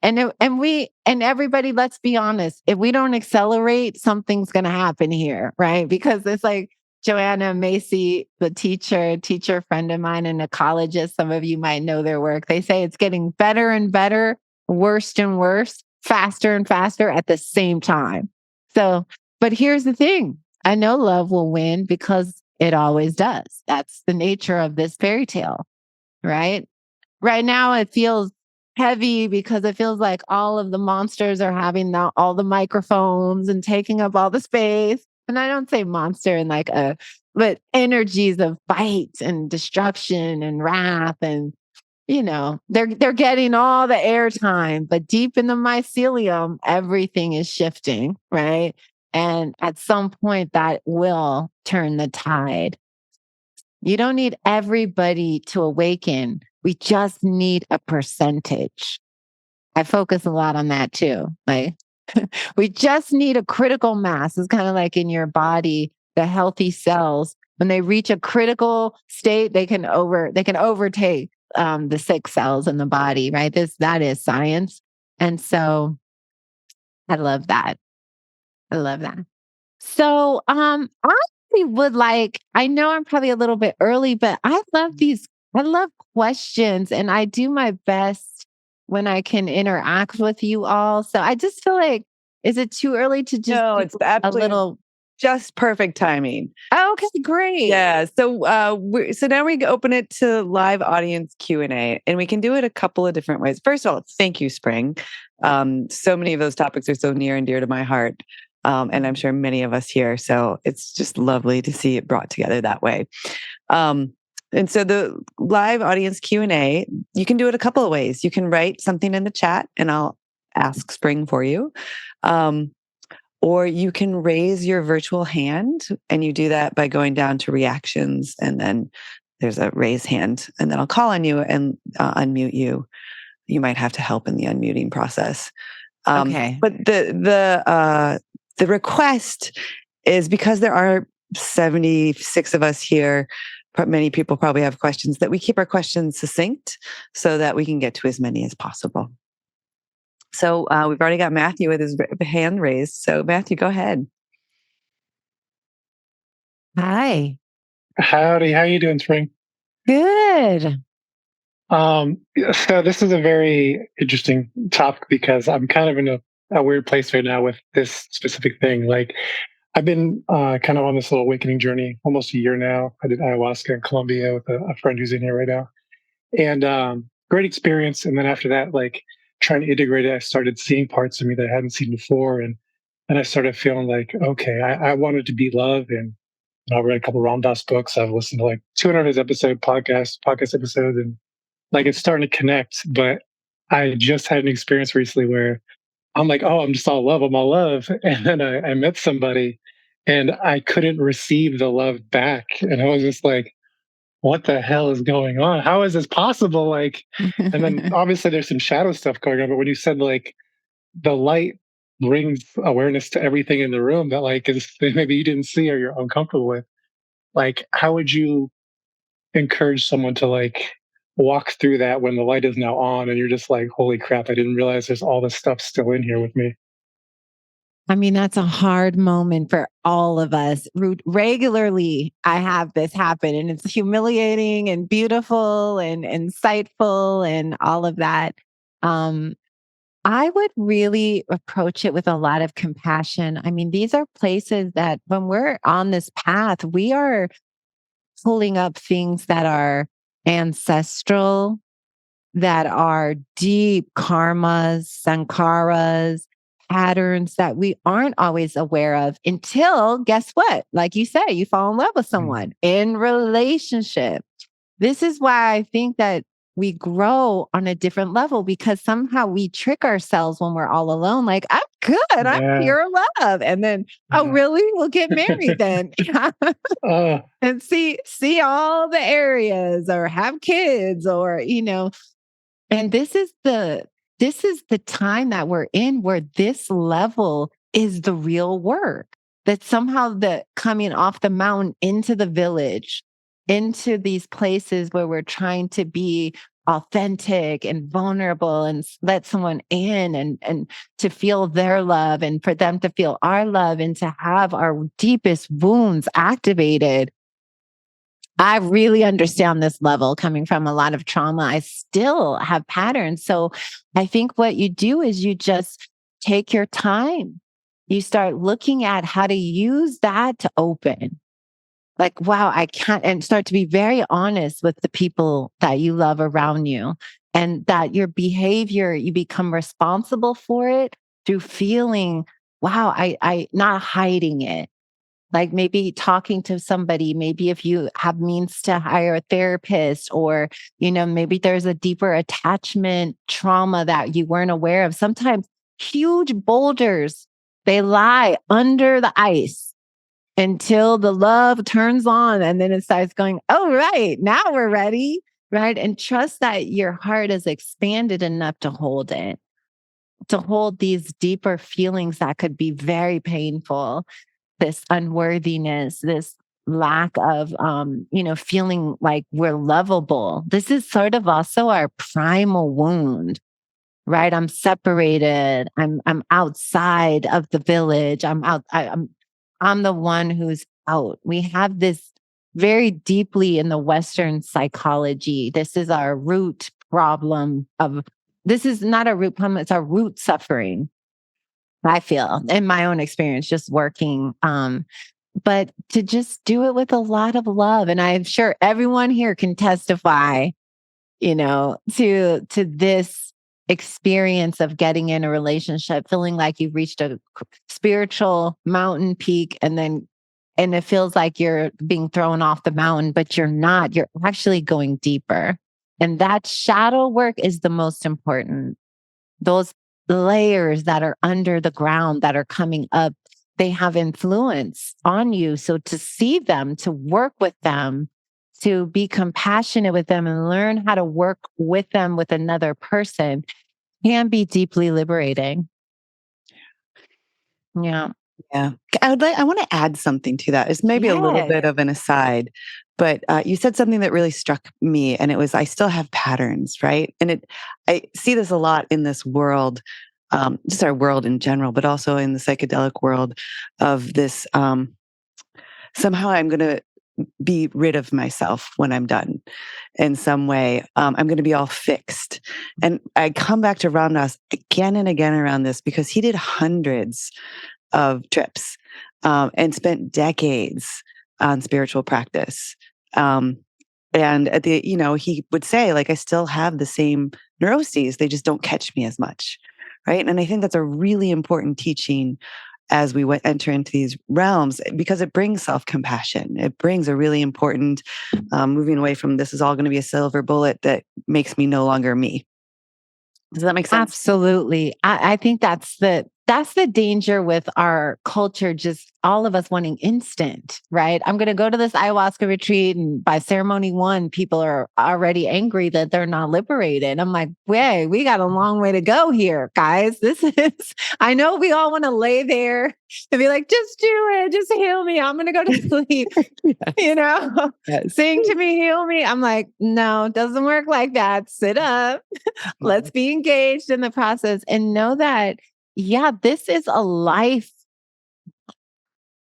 everybody, let's be honest. If we don't accelerate, something's going to happen here, right? Because it's like Joanna Macy, the teacher friend of mine, an ecologist. Some of you might know their work. They say it's getting better and better, worse and worse, faster and faster at the same time. So, but here's the thing. I know love will win because it always does. That's the nature of this fairy tale, right? Right now, it feels heavy because it feels like all of the monsters are having all the microphones and taking up all the space. And I don't say monster in but energies of fight and destruction and wrath. And, they're getting all the airtime, but deep in the mycelium, everything is shifting, right? And at some point that will turn the tide. You don't need everybody to awaken. We just need a percentage. I focus a lot on that too. Like we just need a critical mass. It's kind of like in your body, the healthy cells, when they reach a critical state, they can overtake the sick cells in the body, right? That is science. And so I love that. I love that. So I I know I'm probably a little bit early, but I love questions and I do my best when I can interact with you all. So I just feel like, is it too early to just No, do it's absolutely a little? just perfect timing. Oh, okay, great. Yeah. So now we open it to live audience Q&A, and we can do it a couple of different ways. First of all, thank you, Spring. So many of those topics are so near and dear to my heart. And I'm sure many of us here. So it's just lovely to see it brought together that way. And so the live audience Q&A, you can do it a couple of ways. You can write something in the chat and I'll ask Spring for you. Or you can raise your virtual hand, and you do that by going down to reactions and then there's a raise hand, and then I'll call on you and unmute you. You might have to help in the unmuting process. Okay. But the request is, because there are 76 of us here, many people probably have questions, that we keep our questions succinct so that we can get to as many as possible. So we've already got Matthew with his hand raised. So Matthew, go ahead. Hi. Howdy, how you doing, Spring? Good. So this is a very interesting topic because I'm kind of in a weird place right now with this specific thing. Like, I've been kind of on this little awakening journey almost a year now. I did ayahuasca in Colombia with a friend who's in here right now, and great experience. And then after that, like trying to integrate it, I started seeing parts of me that I hadn't seen before, and I started feeling like, okay, I wanted to be love, and I read a couple of Ram Dass books. I've listened to like 200 of his podcast episodes, and like it's starting to connect. But I just had an experience recently where I'm like, oh, I'm just all love, I'm all love. And then I met somebody and I couldn't receive the love back. And I was just like, what the hell is going on? How is this possible? Like, and then obviously there's some shadow stuff going on. But when you said like the light brings awareness to everything in the room that like is maybe you didn't see or you're uncomfortable with, like, how would you encourage someone to like walk through that when the light is now on and you're just like, holy crap, I didn't realize there's all this stuff still in here with me? I mean, that's a hard moment for all of us. Regularly, I have this happen, and it's humiliating and beautiful and insightful and all of that. Um, I would really approach it with a lot of compassion. I mean, these are places that when we're on this path, we are pulling up things that are ancestral, that are deep karmas, sankharas, patterns that we aren't always aware of until, guess what? Like you say, you fall in love with someone in relationship. This is why I think that we grow on a different level, because somehow we trick ourselves when we're all alone. Like, I'm good, I'm Yeah. pure love. And then, oh, really? We'll get married then. And see all the areas, or have kids, or, and this is the time that we're in where this level is the real work. That somehow the coming off the mountain into the village, into these places where we're trying to be authentic and vulnerable and let someone in, and to feel their love, and for them to feel our love, and to have our deepest wounds activated. I really understand this level coming from a lot of trauma. I still have patterns. So I think what you do is you just take your time. You start looking at how to use that to open. Like, wow, I can't, and start to be very honest with the people that you love around you, and that your behavior, you become responsible for it through feeling, wow, I not hiding it. Like maybe talking to somebody, maybe if you have means to hire a therapist, or, maybe there's a deeper attachment trauma that you weren't aware of. Sometimes huge boulders, they lie under the ice until the love turns on, and then it starts going, oh, right, now we're ready. Right. And trust that your heart is expanded enough to hold it, to hold these deeper feelings that could be very painful. This unworthiness, this lack of, feeling like we're lovable. This is sort of also our primal wound, right? I'm separated. I'm outside of the village. I'm the one who's out. We have this very deeply in the Western psychology. This is our root problem of. This is not a root problem. It's our root suffering. I feel in my own experience, just working, but to just do it with a lot of love. And I'm sure everyone here can testify, to this experience of getting in a relationship, feeling like you've reached a spiritual mountain peak, and it feels like you're being thrown off the mountain, but you're not. You're actually going deeper. And that shadow work is the most important. Those layers that are under the ground that are coming up, they have influence on you. So to see them, to work with them, to be compassionate with them and learn how to work with them with another person can be deeply liberating. Yeah. Yeah. I want to add something to that. It's maybe a little bit of an aside, but you said something that really struck me, and it was, I still have patterns, right? And I see this a lot in this world, just our world in general, but also in the psychedelic world of this, somehow I'm going to be rid of myself when I'm done in some way. I'm going to be all fixed. And I come back to Ram Dass again and again around this because he did hundreds of trips and spent decades on spiritual practice. And at the, he would say, like, I still have the same neuroses. They just don't catch me as much. Right. And I think that's a really important teaching as we enter into these realms, because it brings self-compassion. It brings a really important moving away from this is all going to be a silver bullet that makes me no longer me. Does that make sense? Absolutely. I think that's the danger with our culture, just all of us wanting instant, right? I'm going to go to this ayahuasca retreat, and by ceremony 1, people are already angry that they're not liberated. I'm like, wait, we got a long way to go here, guys. I know we all want to lay there and be like, just do it, just heal me. I'm going to go to sleep, Yes. Sing to me, heal me. I'm like, no, it doesn't work like that. Sit up. Let's be engaged in the process and know that, this is a life.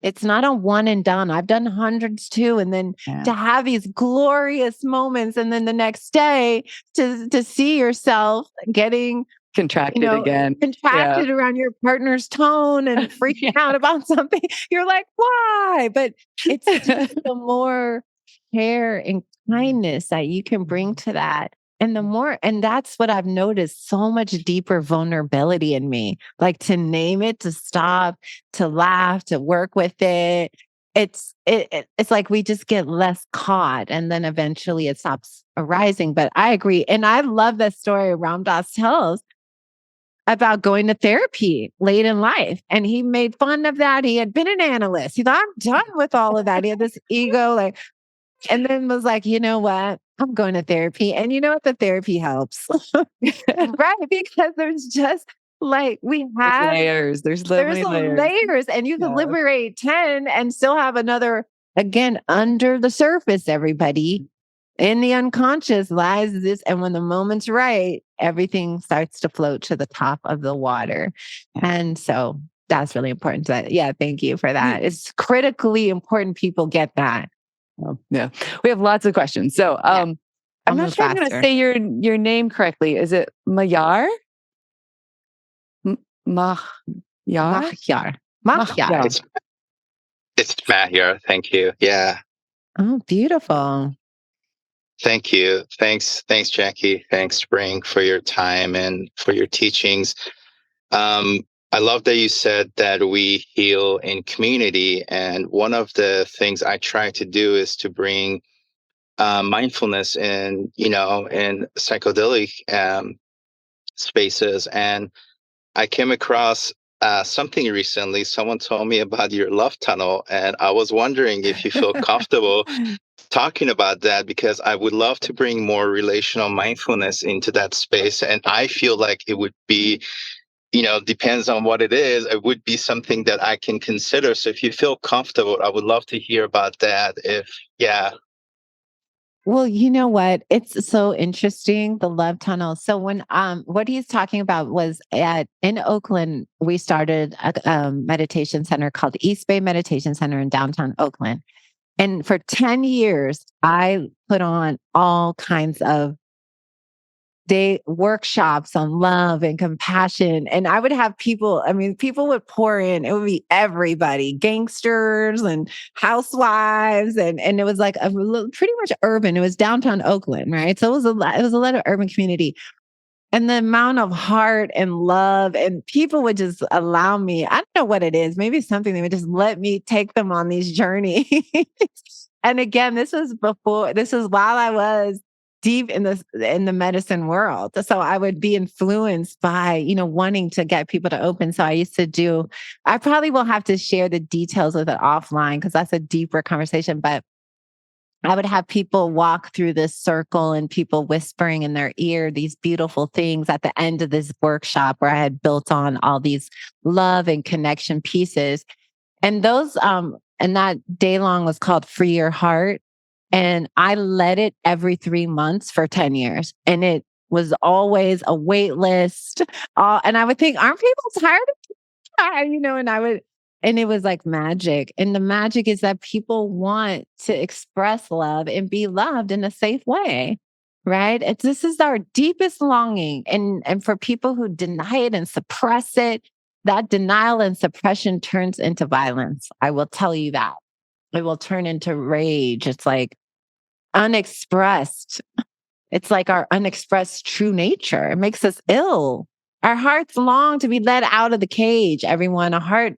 It's not a one and done. I've done hundreds too. And then to have these glorious moments, and then the next day to see yourself getting contracted again. Contracted around your partner's tone and freaking out about something. You're like, why? But it's just the more care and kindness that you can bring to that. And that's what I've noticed, so much deeper vulnerability in me, like to name it, to stop, to laugh, to work with it. It's like we just get less caught, and then eventually it stops arising. But I agree. And I love that story Ram Dass tells about going to therapy late in life. And he made fun of that. He had been an analyst. He thought, I'm done with all of that. He had this ego, and then was like, you know what? I'm going to therapy. And you know what? The therapy helps. Right? Because there's just there's layers. There's so many layers. And you can liberate 10 and still have another, again, under the surface, everybody. In the unconscious lies this. And when the moment's right, everything starts to float to the top of the water. And so that's really important. Thank you for that. It's critically important people get that. Yeah, we have lots of questions. So I'm not sure I'm going to say your name correctly. Is it Mayar? Mahyar. It's Mahyar. Thank you. Yeah. Oh, beautiful. Thank you. Thanks, Jackie. Thanks, Spring, for your time and for your teachings. I love that you said that we heal in community. And one of the things I try to do is to bring mindfulness in psychedelic spaces. And I came across something recently. Someone told me about your love tunnel, and I was wondering if you feel comfortable talking about that, because I would love to bring more relational mindfulness into that space. And I feel like it would be, depends on what it is, it would be something that I can consider. So if you feel comfortable, I would love to hear about that. Well, you know what? It's so interesting, the love tunnel. So when what he's talking about was in Oakland, we started a meditation center called East Bay Meditation Center in downtown Oakland. And for 10 years, I put on all kinds of workshops on love and compassion. And I would have people would pour in. It would be everybody, gangsters and housewives. And it was like pretty much urban. It was downtown Oakland, right? So it was a lot of urban community. And the amount of heart and love, and people would just allow me, I don't know what it is. Maybe it's something they would just let me take them on these journeys. And again, this was while I was deep in the medicine world. So I would be influenced by, wanting to get people to open. So I probably will have to share the details of it offline, because that's a deeper conversation. But I would have people walk through this circle and people whispering in their ear these beautiful things at the end of this workshop where I had built on all these love and connection pieces. And those, and that day long was called Free Your Heart. And I led it every 3 months for 10 years. And it was always a wait list. And I would think, aren't people tired of and it was like magic. And the magic is that people want to express love and be loved in a safe way. Right. This is our deepest longing. And for people who deny it and suppress it, that denial and suppression turns into violence. I will tell you that. It will turn into rage. It's like unexpressed. It's like our unexpressed true nature. It makes us ill. Our hearts long to be let out of the cage, everyone. A heart,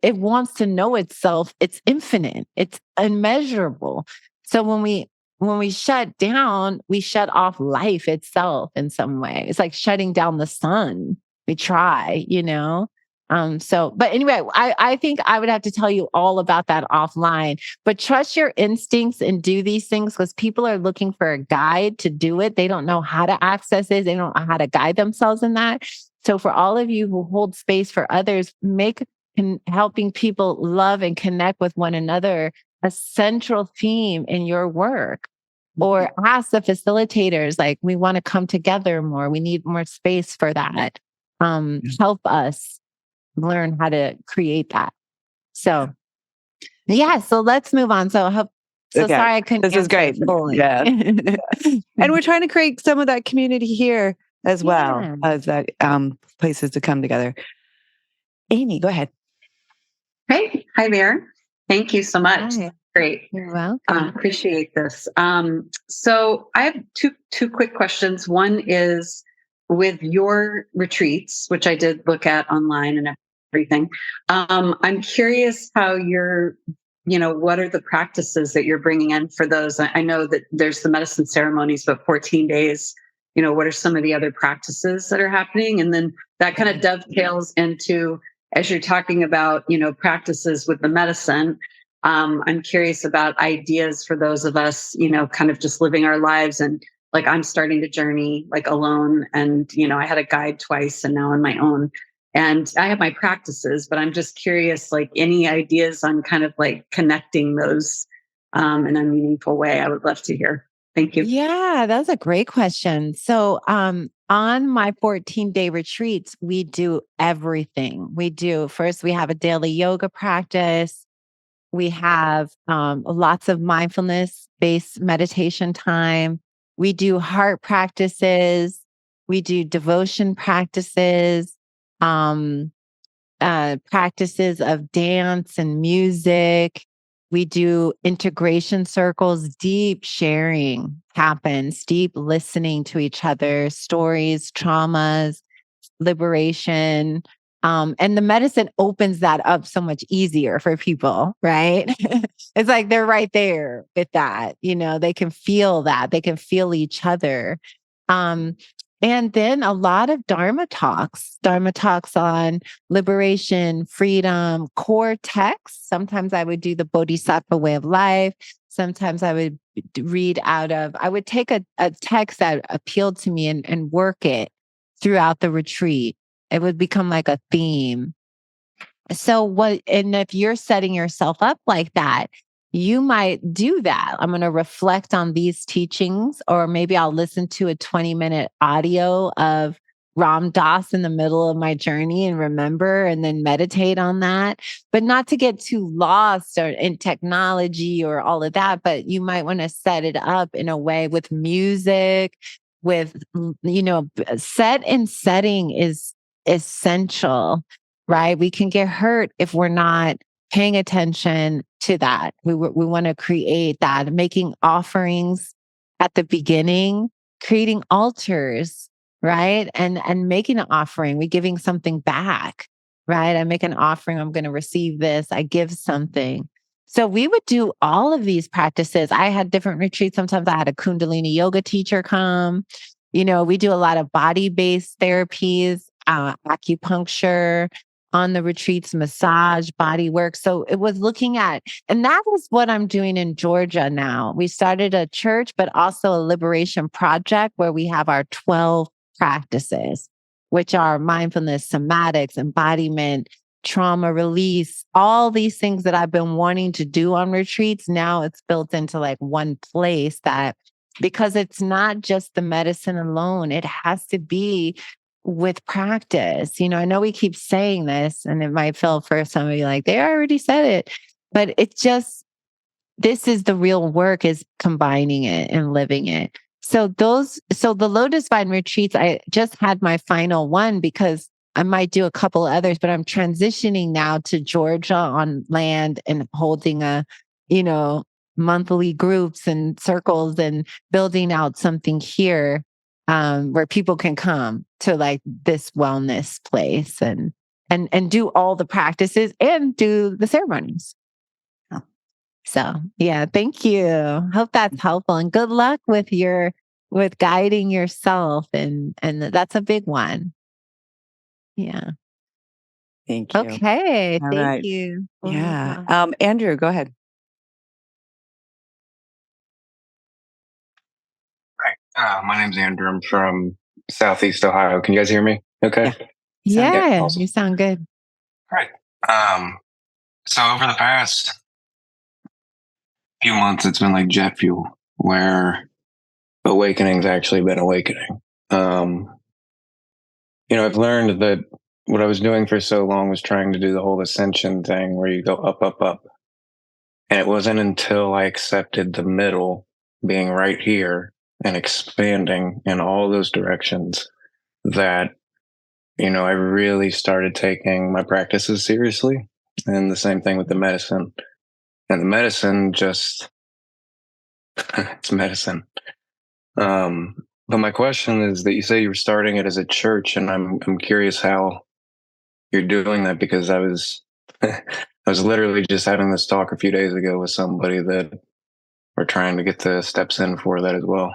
it wants to know itself. It's infinite. It's immeasurable. So when we shut down, we shut off life itself in some way. It's like shutting down the sun. We try, but anyway, I think I would have to tell you all about that offline, but trust your instincts and do these things because people are looking for a guide to do it. They don't know how to access it. They don't know how to guide themselves in that. So for all of you who hold space for others, make helping people love and connect with one another a central theme in your work. Or ask the facilitators, like, we want to come together more. We need more space for that. Help us learn how to create that. So, so let's move on. So Okay. Sorry I couldn't. This is great. Fully. Yeah. And we're trying to create some of that community here as well as that places to come together. Amy, go ahead. Hey, hi there. Thank you so much. Hi. Great. You're welcome. Appreciate this. So I have two quick questions. One is with your retreats, which I did look at online and everything. I'm curious how what are the practices that you're bringing in for those? I know that there's the medicine ceremonies, but 14 days, what are some of the other practices that are happening? And then that kind of dovetails into, as you're talking about, practices with the medicine. I'm curious about ideas for those of us, kind of just living our lives. And like, I'm starting to journey like alone. And, I had a guide twice and now on my own. And I have my practices, but I'm just curious, like any ideas on kind of like connecting those in a meaningful way. I would love to hear. Thank you. Yeah, that's a great question. So on my 14-day retreats, we do everything. First, we have a daily yoga practice. We have lots of mindfulness-based meditation time. We do heart practices. We do devotion practices, practices of dance and music. We do integration circles. Deep sharing happens, deep listening to each other, stories, traumas, liberation. And the medicine opens that up so much easier for people, right? It's like they're right there with that. They can feel that. They can feel each other. And then a lot of Dharma talks on liberation, freedom, core texts. Sometimes I would do the Bodhisattva way of life. Sometimes I would I would take a text that appealed to me and work it throughout the retreat. It would become like a theme. And if you're setting yourself up like that, you might do that. I'm going to reflect on these teachings, or maybe I'll listen to a 20-minute audio of Ram Dass in the middle of my journey and remember, and then meditate on that, but not to get too lost in technology or all of that. But you might want to set it up in a way with music, with, set and setting is essential, right? We can get hurt if we're not paying attention to that. We want to create that, making offerings at the beginning, creating altars, right? And making an offering, we're giving something back, right? I make an offering, I'm going to receive this, I give something. So we would do all of these practices. I had different retreats. Sometimes I had a Kundalini yoga teacher come. We do a lot of body-based therapies, acupuncture, on the retreats, massage, body work. So it was looking at, and that is what I'm doing in Georgia now. We started a church, but also a liberation project where we have our 12 practices, which are mindfulness, somatics, embodiment, trauma release, all these things that I've been wanting to do on retreats. Now it's built into like one place that, because it's not just the medicine alone, it has to be with practice. I know we keep saying this and it might feel for some of you like they already said it, but it's just, this is the real work, is combining it and living it. So the Lotus Vine retreats, I just had my final one because I might do a couple others, but I'm transitioning now to Georgia on land and holding monthly groups and circles and building out something here where people can come to like this wellness place and do all the practices and do the ceremonies. So yeah, thank you. Hope that's helpful, and good luck with guiding yourself, and that's a big one. Yeah. Thank you. Okay. All Thank right. you. Yeah. Andrew, go ahead. Right. My name's Andrew. I'm from Southeast Ohio. Can you guys hear me? Okay. Yeah. Awesome. You sound good. Right. So over the past few months, it's been like jet fuel, where awakening's actually been awakening. I've learned that what I was doing for so long was trying to do the whole ascension thing where you go up, up, up. And it wasn't until I accepted the middle, being right here and expanding in all those directions, that I really started taking my practices seriously. And the same thing with the medicine. And the medicine just, it's medicine. But my question is that you say you were starting it as a church, and I'm curious how you're doing that, because I was I was literally just having this talk a few days ago with somebody that we're trying to get the steps in for that as well.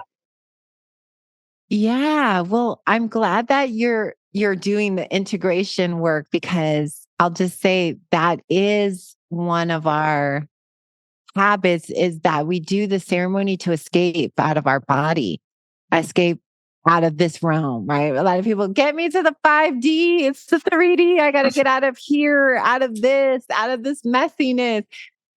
Yeah. Well, I'm glad that you're doing the integration work, because I'll just say that is one of our habits, is that we do the ceremony to escape out of our body, escape out of this realm, right? A lot of people, get me to the 5D, it's the 3D. I got to get out of here, out of this messiness.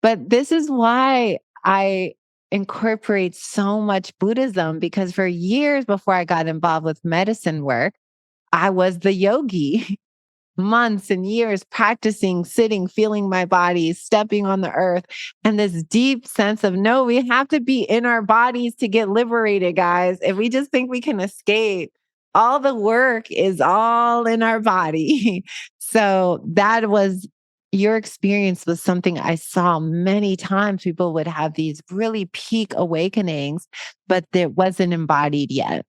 But this is why I incorporate so much Buddhism, because for years before I got involved with medicine work, I was the yogi. Months and years practicing, sitting, feeling my body, stepping on the earth, and this deep sense of, no, we have to be in our bodies to get liberated, guys. If we just think we can escape, all the work is all in our body. So that was, your experience was something I saw many times. People would have these really peak awakenings, but it wasn't embodied yet.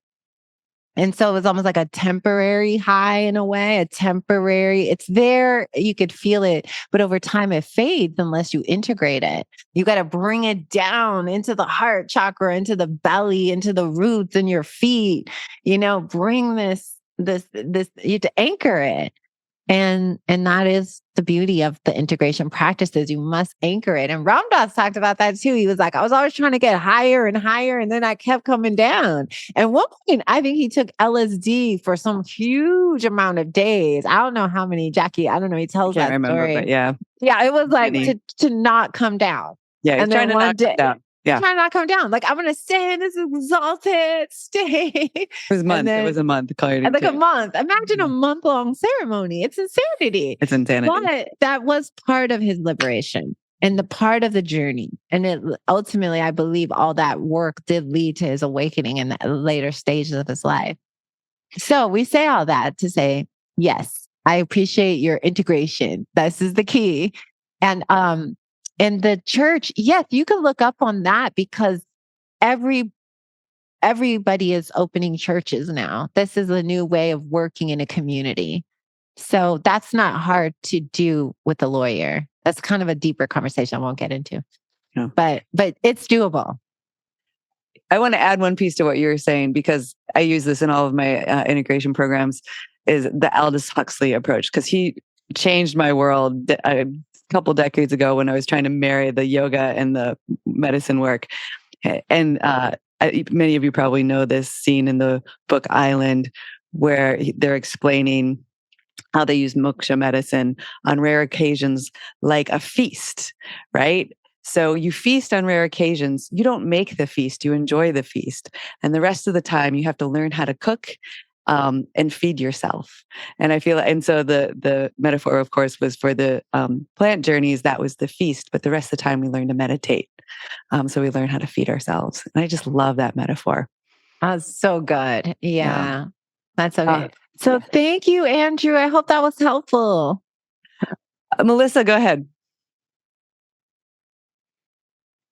And so it was almost like a temporary high in a way, it's there, you could feel it, but over time it fades unless you integrate it. You got to bring it down into the heart chakra, into the belly, into the roots in your feet, bring this, you have to anchor it. And that is the beauty of the integration practices. You must anchor it. And Ram Dass talked about that too. He was like, I was always trying to get higher and higher, and then I kept coming down. And one point, I think he took LSD for some huge amount of days. I don't know how many, Jackie. I don't know. He tells that story. But yeah. Yeah, it was like to not come down. Yeah, he's and trying then to one not day, come down. Yeah. trying to not come down. Like, I'm going to stay in this exalted state. It was a month. Then, it was a month. like a month. Imagine a month-long ceremony. It's insanity. It's insanity. But that was part of his liberation and the part of the journey. And it ultimately, I believe all that work did lead to his awakening in the later stages of his life. So we say all that to say, yes, I appreciate your integration. This is the key. And the church, yes, you can look up on that, because everybody is opening churches now. This is a new way of working in a community. So that's not hard to do with a lawyer. That's kind of a deeper conversation I won't get into. No. But it's doable. I want to add one piece to what you were saying, because I use this in all of my integration programs, is the Aldous Huxley approach. Because he changed my world a couple decades ago when I was trying to marry the yoga and the medicine work. And many of you probably know this scene in the book Island, where they're explaining how they use moksha medicine on rare occasions like a feast, right? So you feast on rare occasions. You don't make the feast, you enjoy the feast. And the rest of the time, you have to learn how to cook and feed yourself. And I feel, and so the metaphor, of course, was for the plant journeys. That was the feast, but the rest of the time we learn to meditate. So we learn how to feed ourselves. And I just love that metaphor. So good. Yeah. That's okay. Uh, So thank you, Andrew. I hope that was helpful. Melissa, go ahead.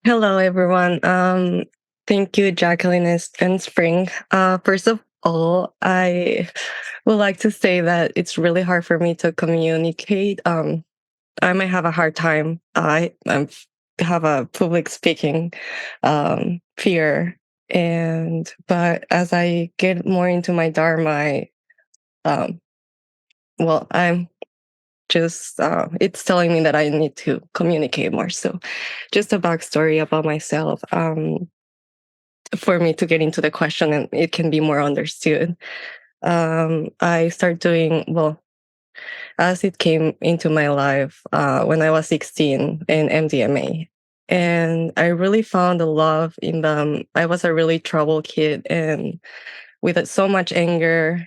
Hello, everyone. Thank you, Jacqueline and Spring. First of all, I would like to say that it's really hard for me to communicate. I might have a hard time. I have a public speaking fear, but as I get more into my dharma, I'm just it's telling me that I need to communicate more. So, just a backstory about myself. For me to get into the question and it can be more understood. I started doing, as it came into my life when I was 16 in MDMA. And I really found a love in them. I was a really troubled kid and with so much anger.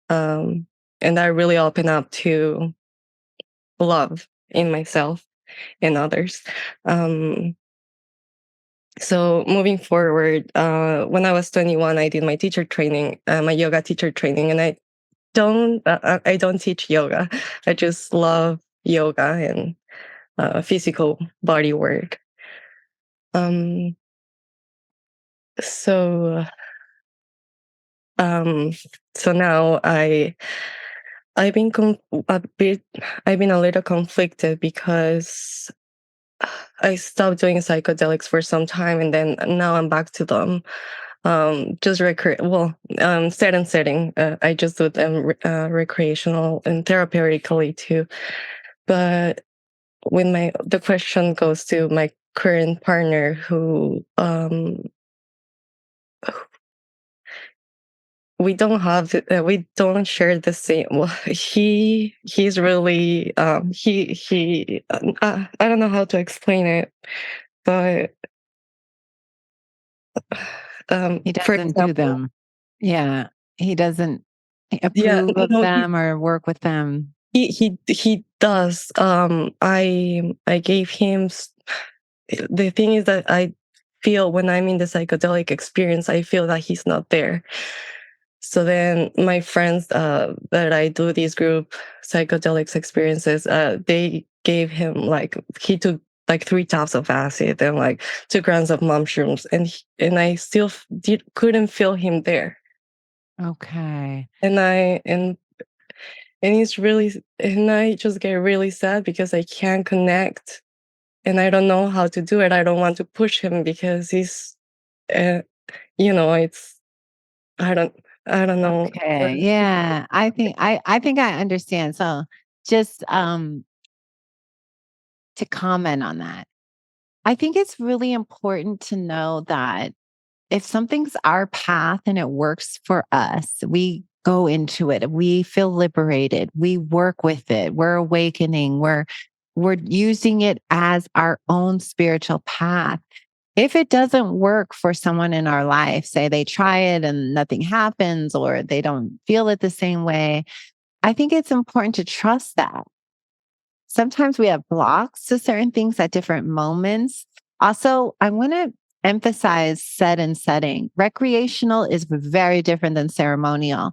And I really opened up to love in myself and others. So moving forward, when I was 21, I did my teacher training, my yoga teacher training, and I don't teach yoga. I just love yoga and physical body work. So now I've been I've been a little conflicted because I stopped doing psychedelics for some time, and then now I'm back to them. Just set and setting. I just do them recreational and therapeutically too. But when the question goes to my current partner, who we don't share the same. Well, he's really I don't know how to explain it, but He for doesn't do example, them. Yeah. He doesn't approve of no, them or work with them. he does. I gave him. The thing is that I feel when I'm in the psychedelic experience, I feel that he's not there. So then my friends that I do these group psychedelics experiences, they gave him he took like 3 taps of acid and like 2 grams of mushrooms, and I still couldn't feel him there. Okay. And it's really, and I just get really sad because I can't connect, and I don't know how to do it. I don't want to push him because he's, it's I don't know. Okay. Yeah. I think I understand. So just to comment on that. I think it's really important to know that if something's our path and it works for us, we go into it. We feel liberated. We work with it. We're awakening. We're using it as our own spiritual path. If it doesn't work for someone in our life, say they try it and nothing happens or they don't feel it the same way, I think it's important to trust that. Sometimes we have blocks to certain things at different moments. Also, I want to emphasize set and setting. Recreational is very different than ceremonial.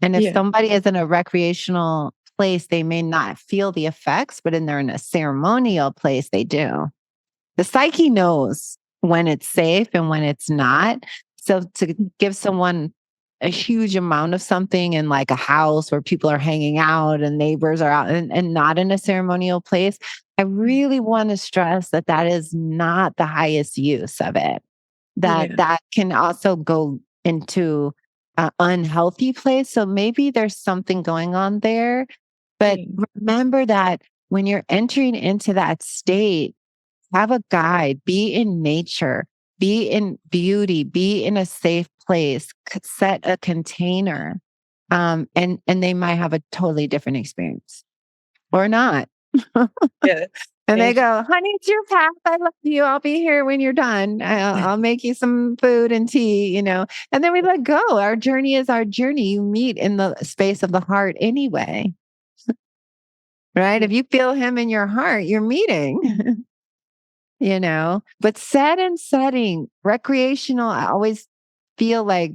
And if somebody is in a recreational place, they may not feel the effects, but they're in a ceremonial place, they do. The psyche knows when it's safe and when it's not. So to give someone a huge amount of something in like a house where people are hanging out and neighbors are out and not in a ceremonial place, I really want to stress that that is not the highest use of it. That can also go into an unhealthy place. So maybe there's something going on there But remember that when you're entering into that state, have a guide, be in nature, be in beauty, be in a safe place, set a container. And they might have a totally different experience or not. Yeah. And they go, honey, it's your path. I love you. I'll be here when you're done. I'll make you some food and tea, and then we let go. Our journey is our journey. You meet in the space of the heart anyway. Right? If you feel him in your heart, you're meeting. But set and setting, recreational, I always feel like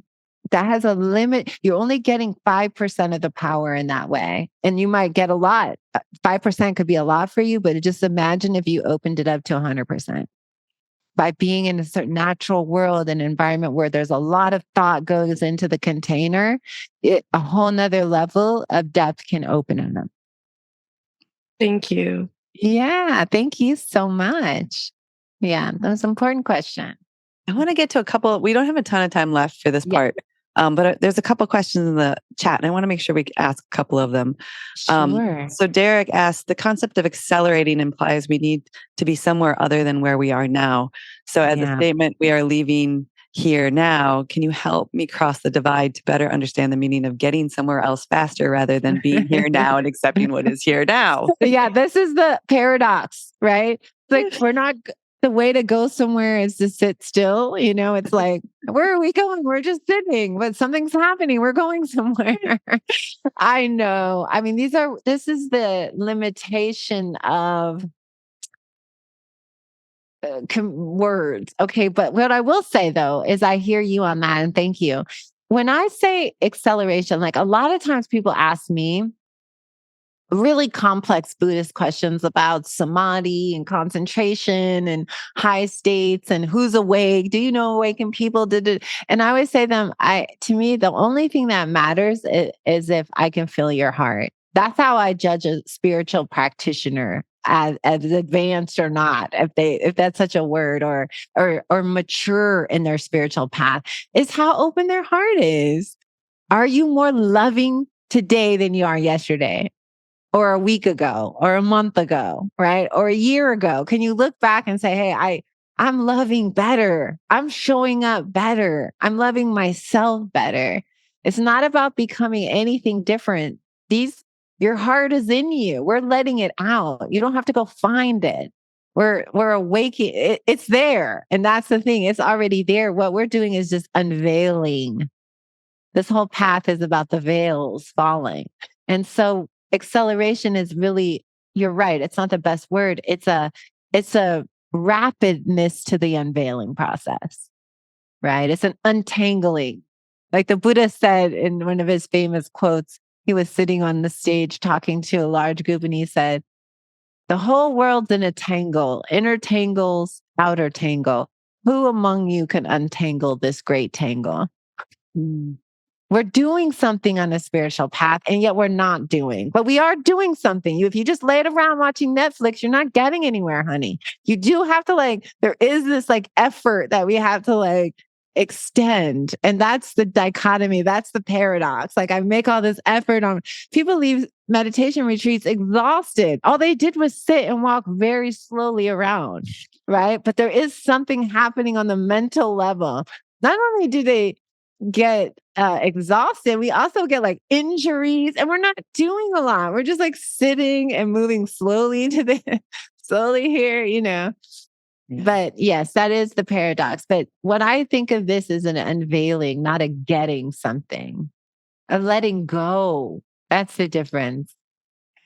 that has a limit. You're only getting 5% of the power in that way. And you might get a lot. 5% could be a lot for you, but just imagine if you opened it up to 100%. By being in a certain natural world, an environment where there's a lot of thought goes into the container, a whole nother level of depth can open in them. Thank you. Yeah, thank you so much. Yeah, that was an important question. I want to get to a couple. We don't have a ton of time left for this part, but there's a couple questions in the chat, and I want to make sure we ask a couple of them. Sure. So Derek asked, the concept of accelerating implies we need to be somewhere other than where we are now. So as a statement, we are leaving here now. Can you help me cross the divide to better understand the meaning of getting somewhere else faster rather than being here now and accepting what is here now? Yeah, this is the paradox, right? It's like we're not... The way to go somewhere is to sit still. It's like, where are we going? We're just sitting, but something's happening. We're going somewhere. I know. I mean, this is the limitation of words. Okay. But what I will say though, is I hear you on that. And thank you. When I say acceleration, like a lot of times people ask me really complex Buddhist questions about samadhi and concentration and high states and who's awake. Do you know awakened people? And I always say to me, the only thing that matters is if I can feel your heart. That's how I judge a spiritual practitioner as advanced or not, if that's such a word, or mature in their spiritual path, is how open their heart is. Are you more loving today than you are yesterday? Or a week ago, or a month ago, right? Or a year ago? Can you look back and say, hey, I'm loving better. I'm showing up better. I'm loving myself better. It's not about becoming anything different. Your heart is in you. We're letting it out. You don't have to go find it. We're awakening. It's there. And that's the thing. It's already there. What we're doing is just unveiling. This whole path is about the veils falling. And so acceleration is really, you're right. It's not the best word. It's a rapidness to the unveiling process, right? It's an untangling. Like the Buddha said in one of his famous quotes, he was sitting on the stage talking to a large group and he said, the whole world's in a tangle, inner tangles, outer tangle. Who among you can untangle this great tangle? We're doing something on a spiritual path, and yet we're not doing. But we are doing something. If you just lay it around watching Netflix, you're not getting anywhere, honey. You do have to there is this effort that we have to extend. And that's the dichotomy. That's the paradox. I make all this effort on people leave meditation retreats exhausted. All they did was sit and walk very slowly around, right? But there is something happening on the mental level. Not only do they get exhausted, we also get injuries, and we're not doing a lot. We're just sitting and moving slowly slowly here, Yeah. But yes, that is the paradox. But what I think of this is an unveiling, not a getting something, a letting go. That's the difference.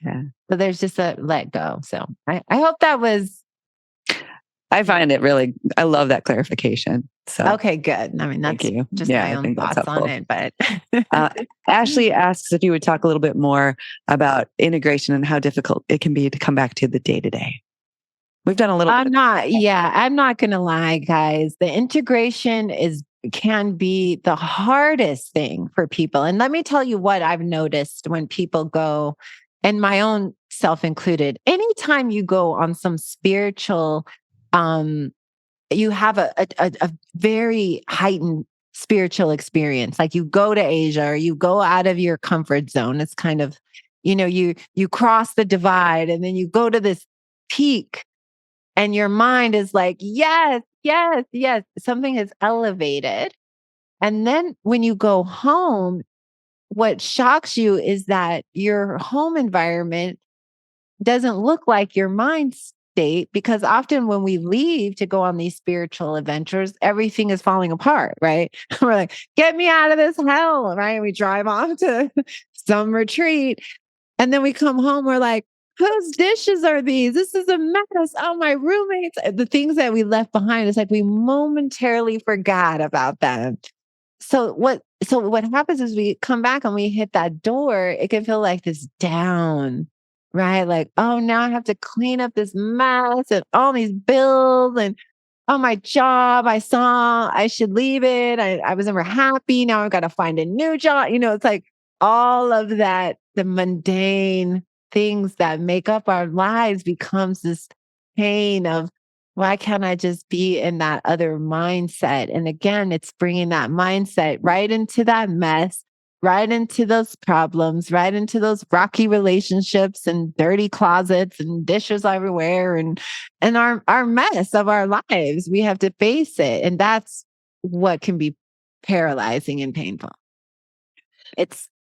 Yeah. So there's just a let go. So I hope that was. I find it really, I love that clarification. So okay, good. I mean, that's just my own thoughts on it. But Ashley asks if you would talk a little bit more about integration and how difficult it can be to come back to the day-to-day. We've done a little. I'm not going to lie, guys. The integration can be the hardest thing for people. And let me tell you what I've noticed when people go, and my own self included, anytime you go on some spiritual, you have a very heightened spiritual experience. Like you go to Asia or you go out of your comfort zone. It's kind of you cross the divide and then you go to this peak and your mind is like, yes, yes, yes, something is elevated. And then when you go home, what shocks you is that your home environment doesn't look like your mind state, because often when we leave to go on these spiritual adventures, everything is falling apart, right? We're like, get me out of this hell, right? We drive off to some retreat and then we come home, we're like, whose dishes are these? This is a mess. Oh, my roommates, the things that we left behind, it's like we momentarily forgot about them. So what happens is we come back and we hit that door, it can feel like this down, right? Like, oh, now I have to clean up this mess and all these bills and oh, my job, I saw I should leave it. I was never happy. Now I've got to find a new job. It's like all of that, the mundane things that make up our lives becomes this pain of, why can't I just be in that other mindset? And again, it's bringing that mindset right into that mess, right into those problems, right into those rocky relationships and dirty closets and dishes everywhere and our mess of our lives. We have to face it. And that's what can be paralyzing and painful.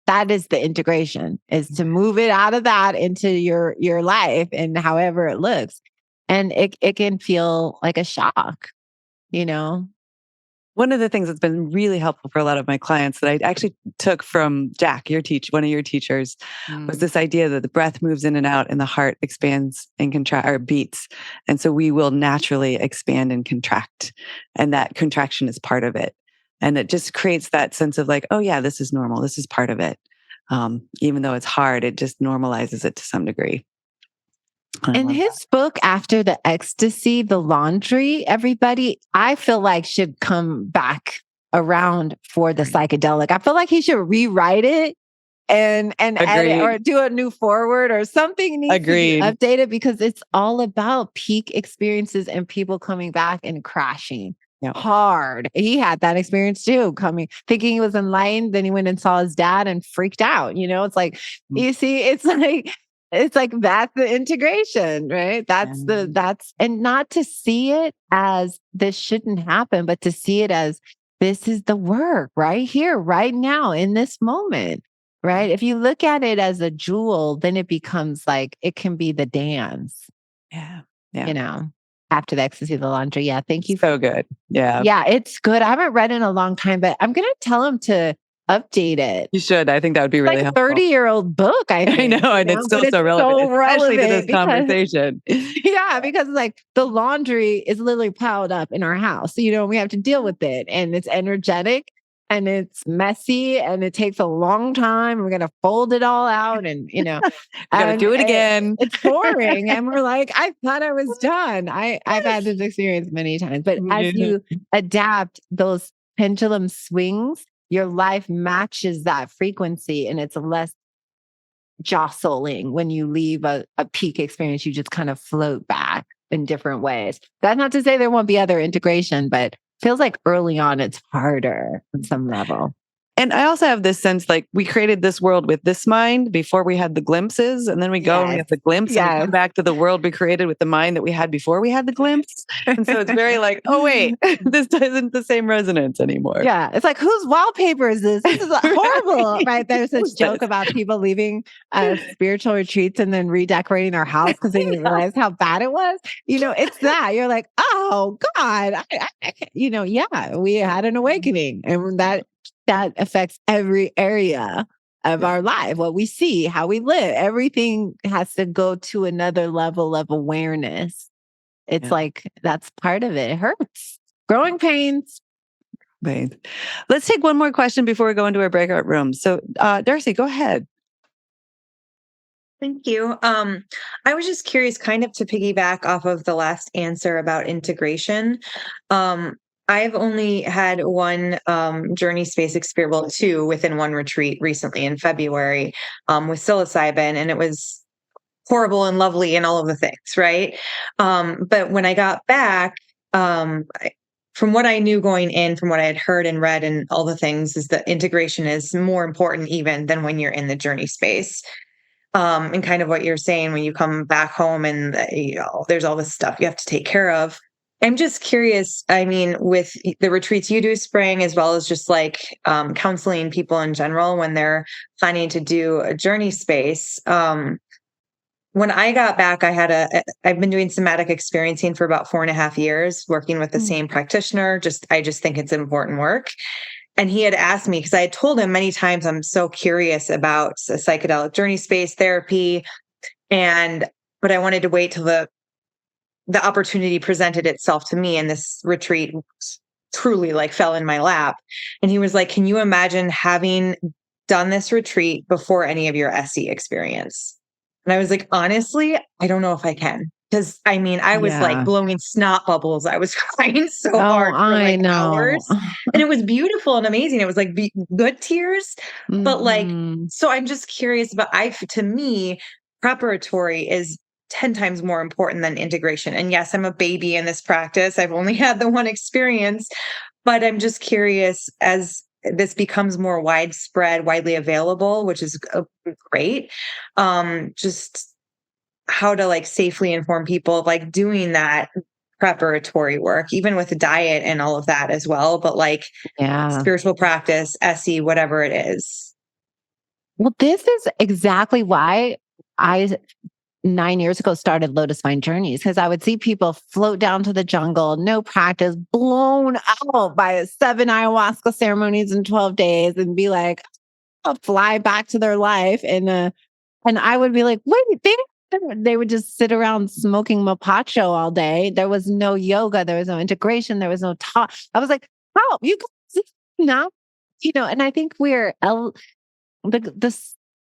That is the integration, is to move it out of that into your life and however it looks. And it can feel like a shock, One of the things that's been really helpful for a lot of my clients that I actually took from Jack, one of your teachers, was this idea that the breath moves in and out and the heart expands and contract or beats. And so we will naturally expand and contract. And that contraction is part of it. And it just creates that sense of like, oh yeah, this is normal. This is part of it. Even though it's hard, it just normalizes it to some degree. In his book, After the Ecstasy, The Laundry, everybody, I feel like should come back around for the psychedelic. I feel like he should rewrite it and edit or do a new forward or something needs to be updated, because it's all about peak experiences and people coming back and crashing. Hard. He had that experience too, thinking he was enlightened. Then he went and saw his dad and freaked out. It's like, you see, it's like that's the integration, right? And not to see it as this shouldn't happen, but to see it as this is the work right here, right now, in this moment, right? If you look at it as a jewel, then it becomes like, it can be the dance. Yeah. After the Ecstasy, The Laundry. Yeah. Thank you. So good. Yeah. Yeah. It's good. I haven't read it in a long time, but I'm going to tell him to update it. You should. I think that would be really helpful. 30-year-old book, I think. I know, and it's still so relevant, especially to this conversation. Yeah, because like the laundry is literally piled up in our house. So, we have to deal with it, and it's energetic and it's messy and it takes a long time. We're going to fold it all out and, gotta do it again. It's boring. And we're like, I thought I was done. I've had this experience many times, but as you adapt those pendulum swings, your life matches that frequency and it's less jostling. When you leave a peak experience, you just kind of float back in different ways. That's not to say there won't be other integration, but feels like early on it's harder on some level. And I also have this sense like we created this world with this mind before we had the glimpses. And then we go and we have the glimpse and we come back to the world we created with the mind that we had before we had the glimpse. And so it's very like, oh, wait, this isn't the same resonance anymore. Yeah. It's like, whose wallpaper is this? This is horrible, right? There's this joke about people leaving spiritual retreats and then redecorating their house because they didn't realize how bad it was. It's that. You're like, oh, God. We had an awakening. And that affects every area of our life, what we see, how we live. Everything has to go to another level of awareness. It's like, that's part of it. It hurts. Growing pains. Right. Let's take one more question before we go into our breakout room. So, Darcy, go ahead. Thank you. I was just curious, kind of to piggyback off of the last answer about integration. I've only had one journey space experience, well, two within one retreat recently in February with psilocybin, and it was horrible and lovely and all of the things, right? But when I got back, from what I knew going in, from what I had heard and read and all the things, is that integration is more important even than when you're in the journey space. And kind of what you're saying when you come back home and there's all this stuff you have to take care of. I'm just curious. I mean, with the retreats you do, Spring, as well as just like counseling people in general when they're planning to do a journey space. When I got back, I've been doing somatic experiencing for about 4.5 years, working with the same practitioner. I just think it's important work. And he had asked me, because I had told him many times, I'm so curious about a psychedelic journey space therapy. But I wanted to wait till the opportunity presented itself to me. And this retreat truly like fell in my lap. And he was like, can you imagine having done this retreat before any of your SE experience? And I was like, honestly, I don't know if I can. Because I mean, I was like blowing snot bubbles. I was crying so hard for like hours. And it was beautiful and amazing. It was like good tears. But like, so I'm just curious about, to me, preparatory is 10 times more important than integration. And yes, I'm a baby in this practice. I've only had the one experience, but I'm just curious as this becomes more widespread, widely available, which is great. Just how to like safely inform people of like doing that preparatory work, even with the diet and all of that as well. But like spiritual practice, SE, whatever it is. Well, this is exactly why I 9 years ago started Lotus Vine Journeys, because I would see people float down to the jungle, no practice, blown out by 7 ayahuasca ceremonies in 12 days and be like, I'll fly back to their life. And I would be like, wait, they would just sit around smoking mapacho all day. There was no yoga. There was no integration. There was no talk. I was like, how? You guys now, and I think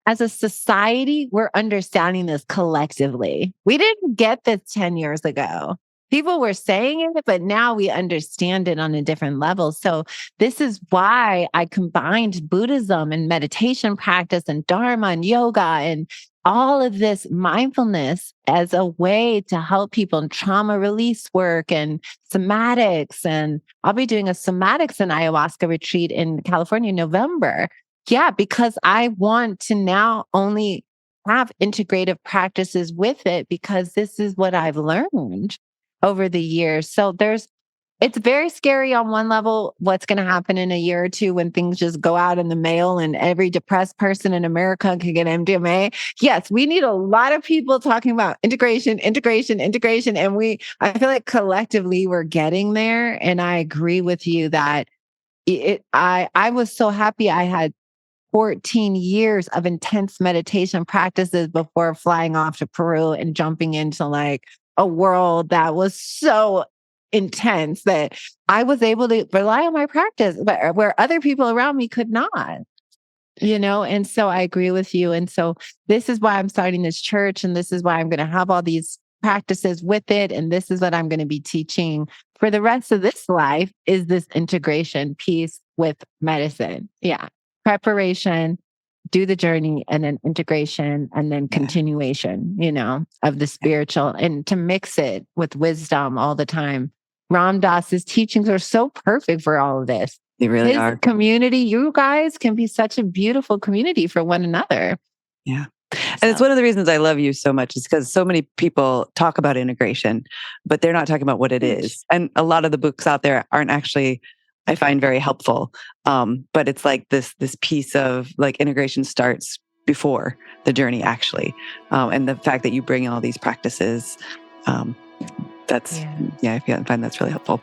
as a society, we're understanding this collectively. We didn't get this 10 years ago. People were saying it, but now we understand it on a different level. So this is why I combined Buddhism and meditation practice and Dharma and yoga and all of this mindfulness as a way to help people in trauma release work and somatics. And I'll be doing a somatics and ayahuasca retreat in California in November. Yeah, because I want to now only have integrative practices with it because this is what I've learned over the years. So it's very scary on one level, what's going to happen in a year or two when things just go out in the mail and every depressed person in America can get MDMA. Yes, we need a lot of people talking about integration. And I feel like collectively we're getting there. And I agree with you that I was so happy I had 14 years of intense meditation practices before flying off to Peru and jumping into like a world that was so intense that I was able to rely on my practice, but where other people around me could not, and so I agree with you. And so this is why I'm starting this church. And this is why I'm going to have all these practices with it. And this is what I'm going to be teaching for the rest of this life is this integration piece with medicine. Yeah. Preparation, do the journey, and then integration, and then continuation, of the spiritual, and to mix it with wisdom all the time. Ram Dass's teachings are so perfect for all of this. They really His are. community, you guys can be such a beautiful community for one another. Yeah. And it's one of the reasons I love you so much is because so many people talk about integration, but they're not talking about what it is. And a lot of the books out there aren't actually, I find, very helpful. But it's like this piece of like integration starts before the journey actually. And the fact that you bring all these practices, I find that's really helpful.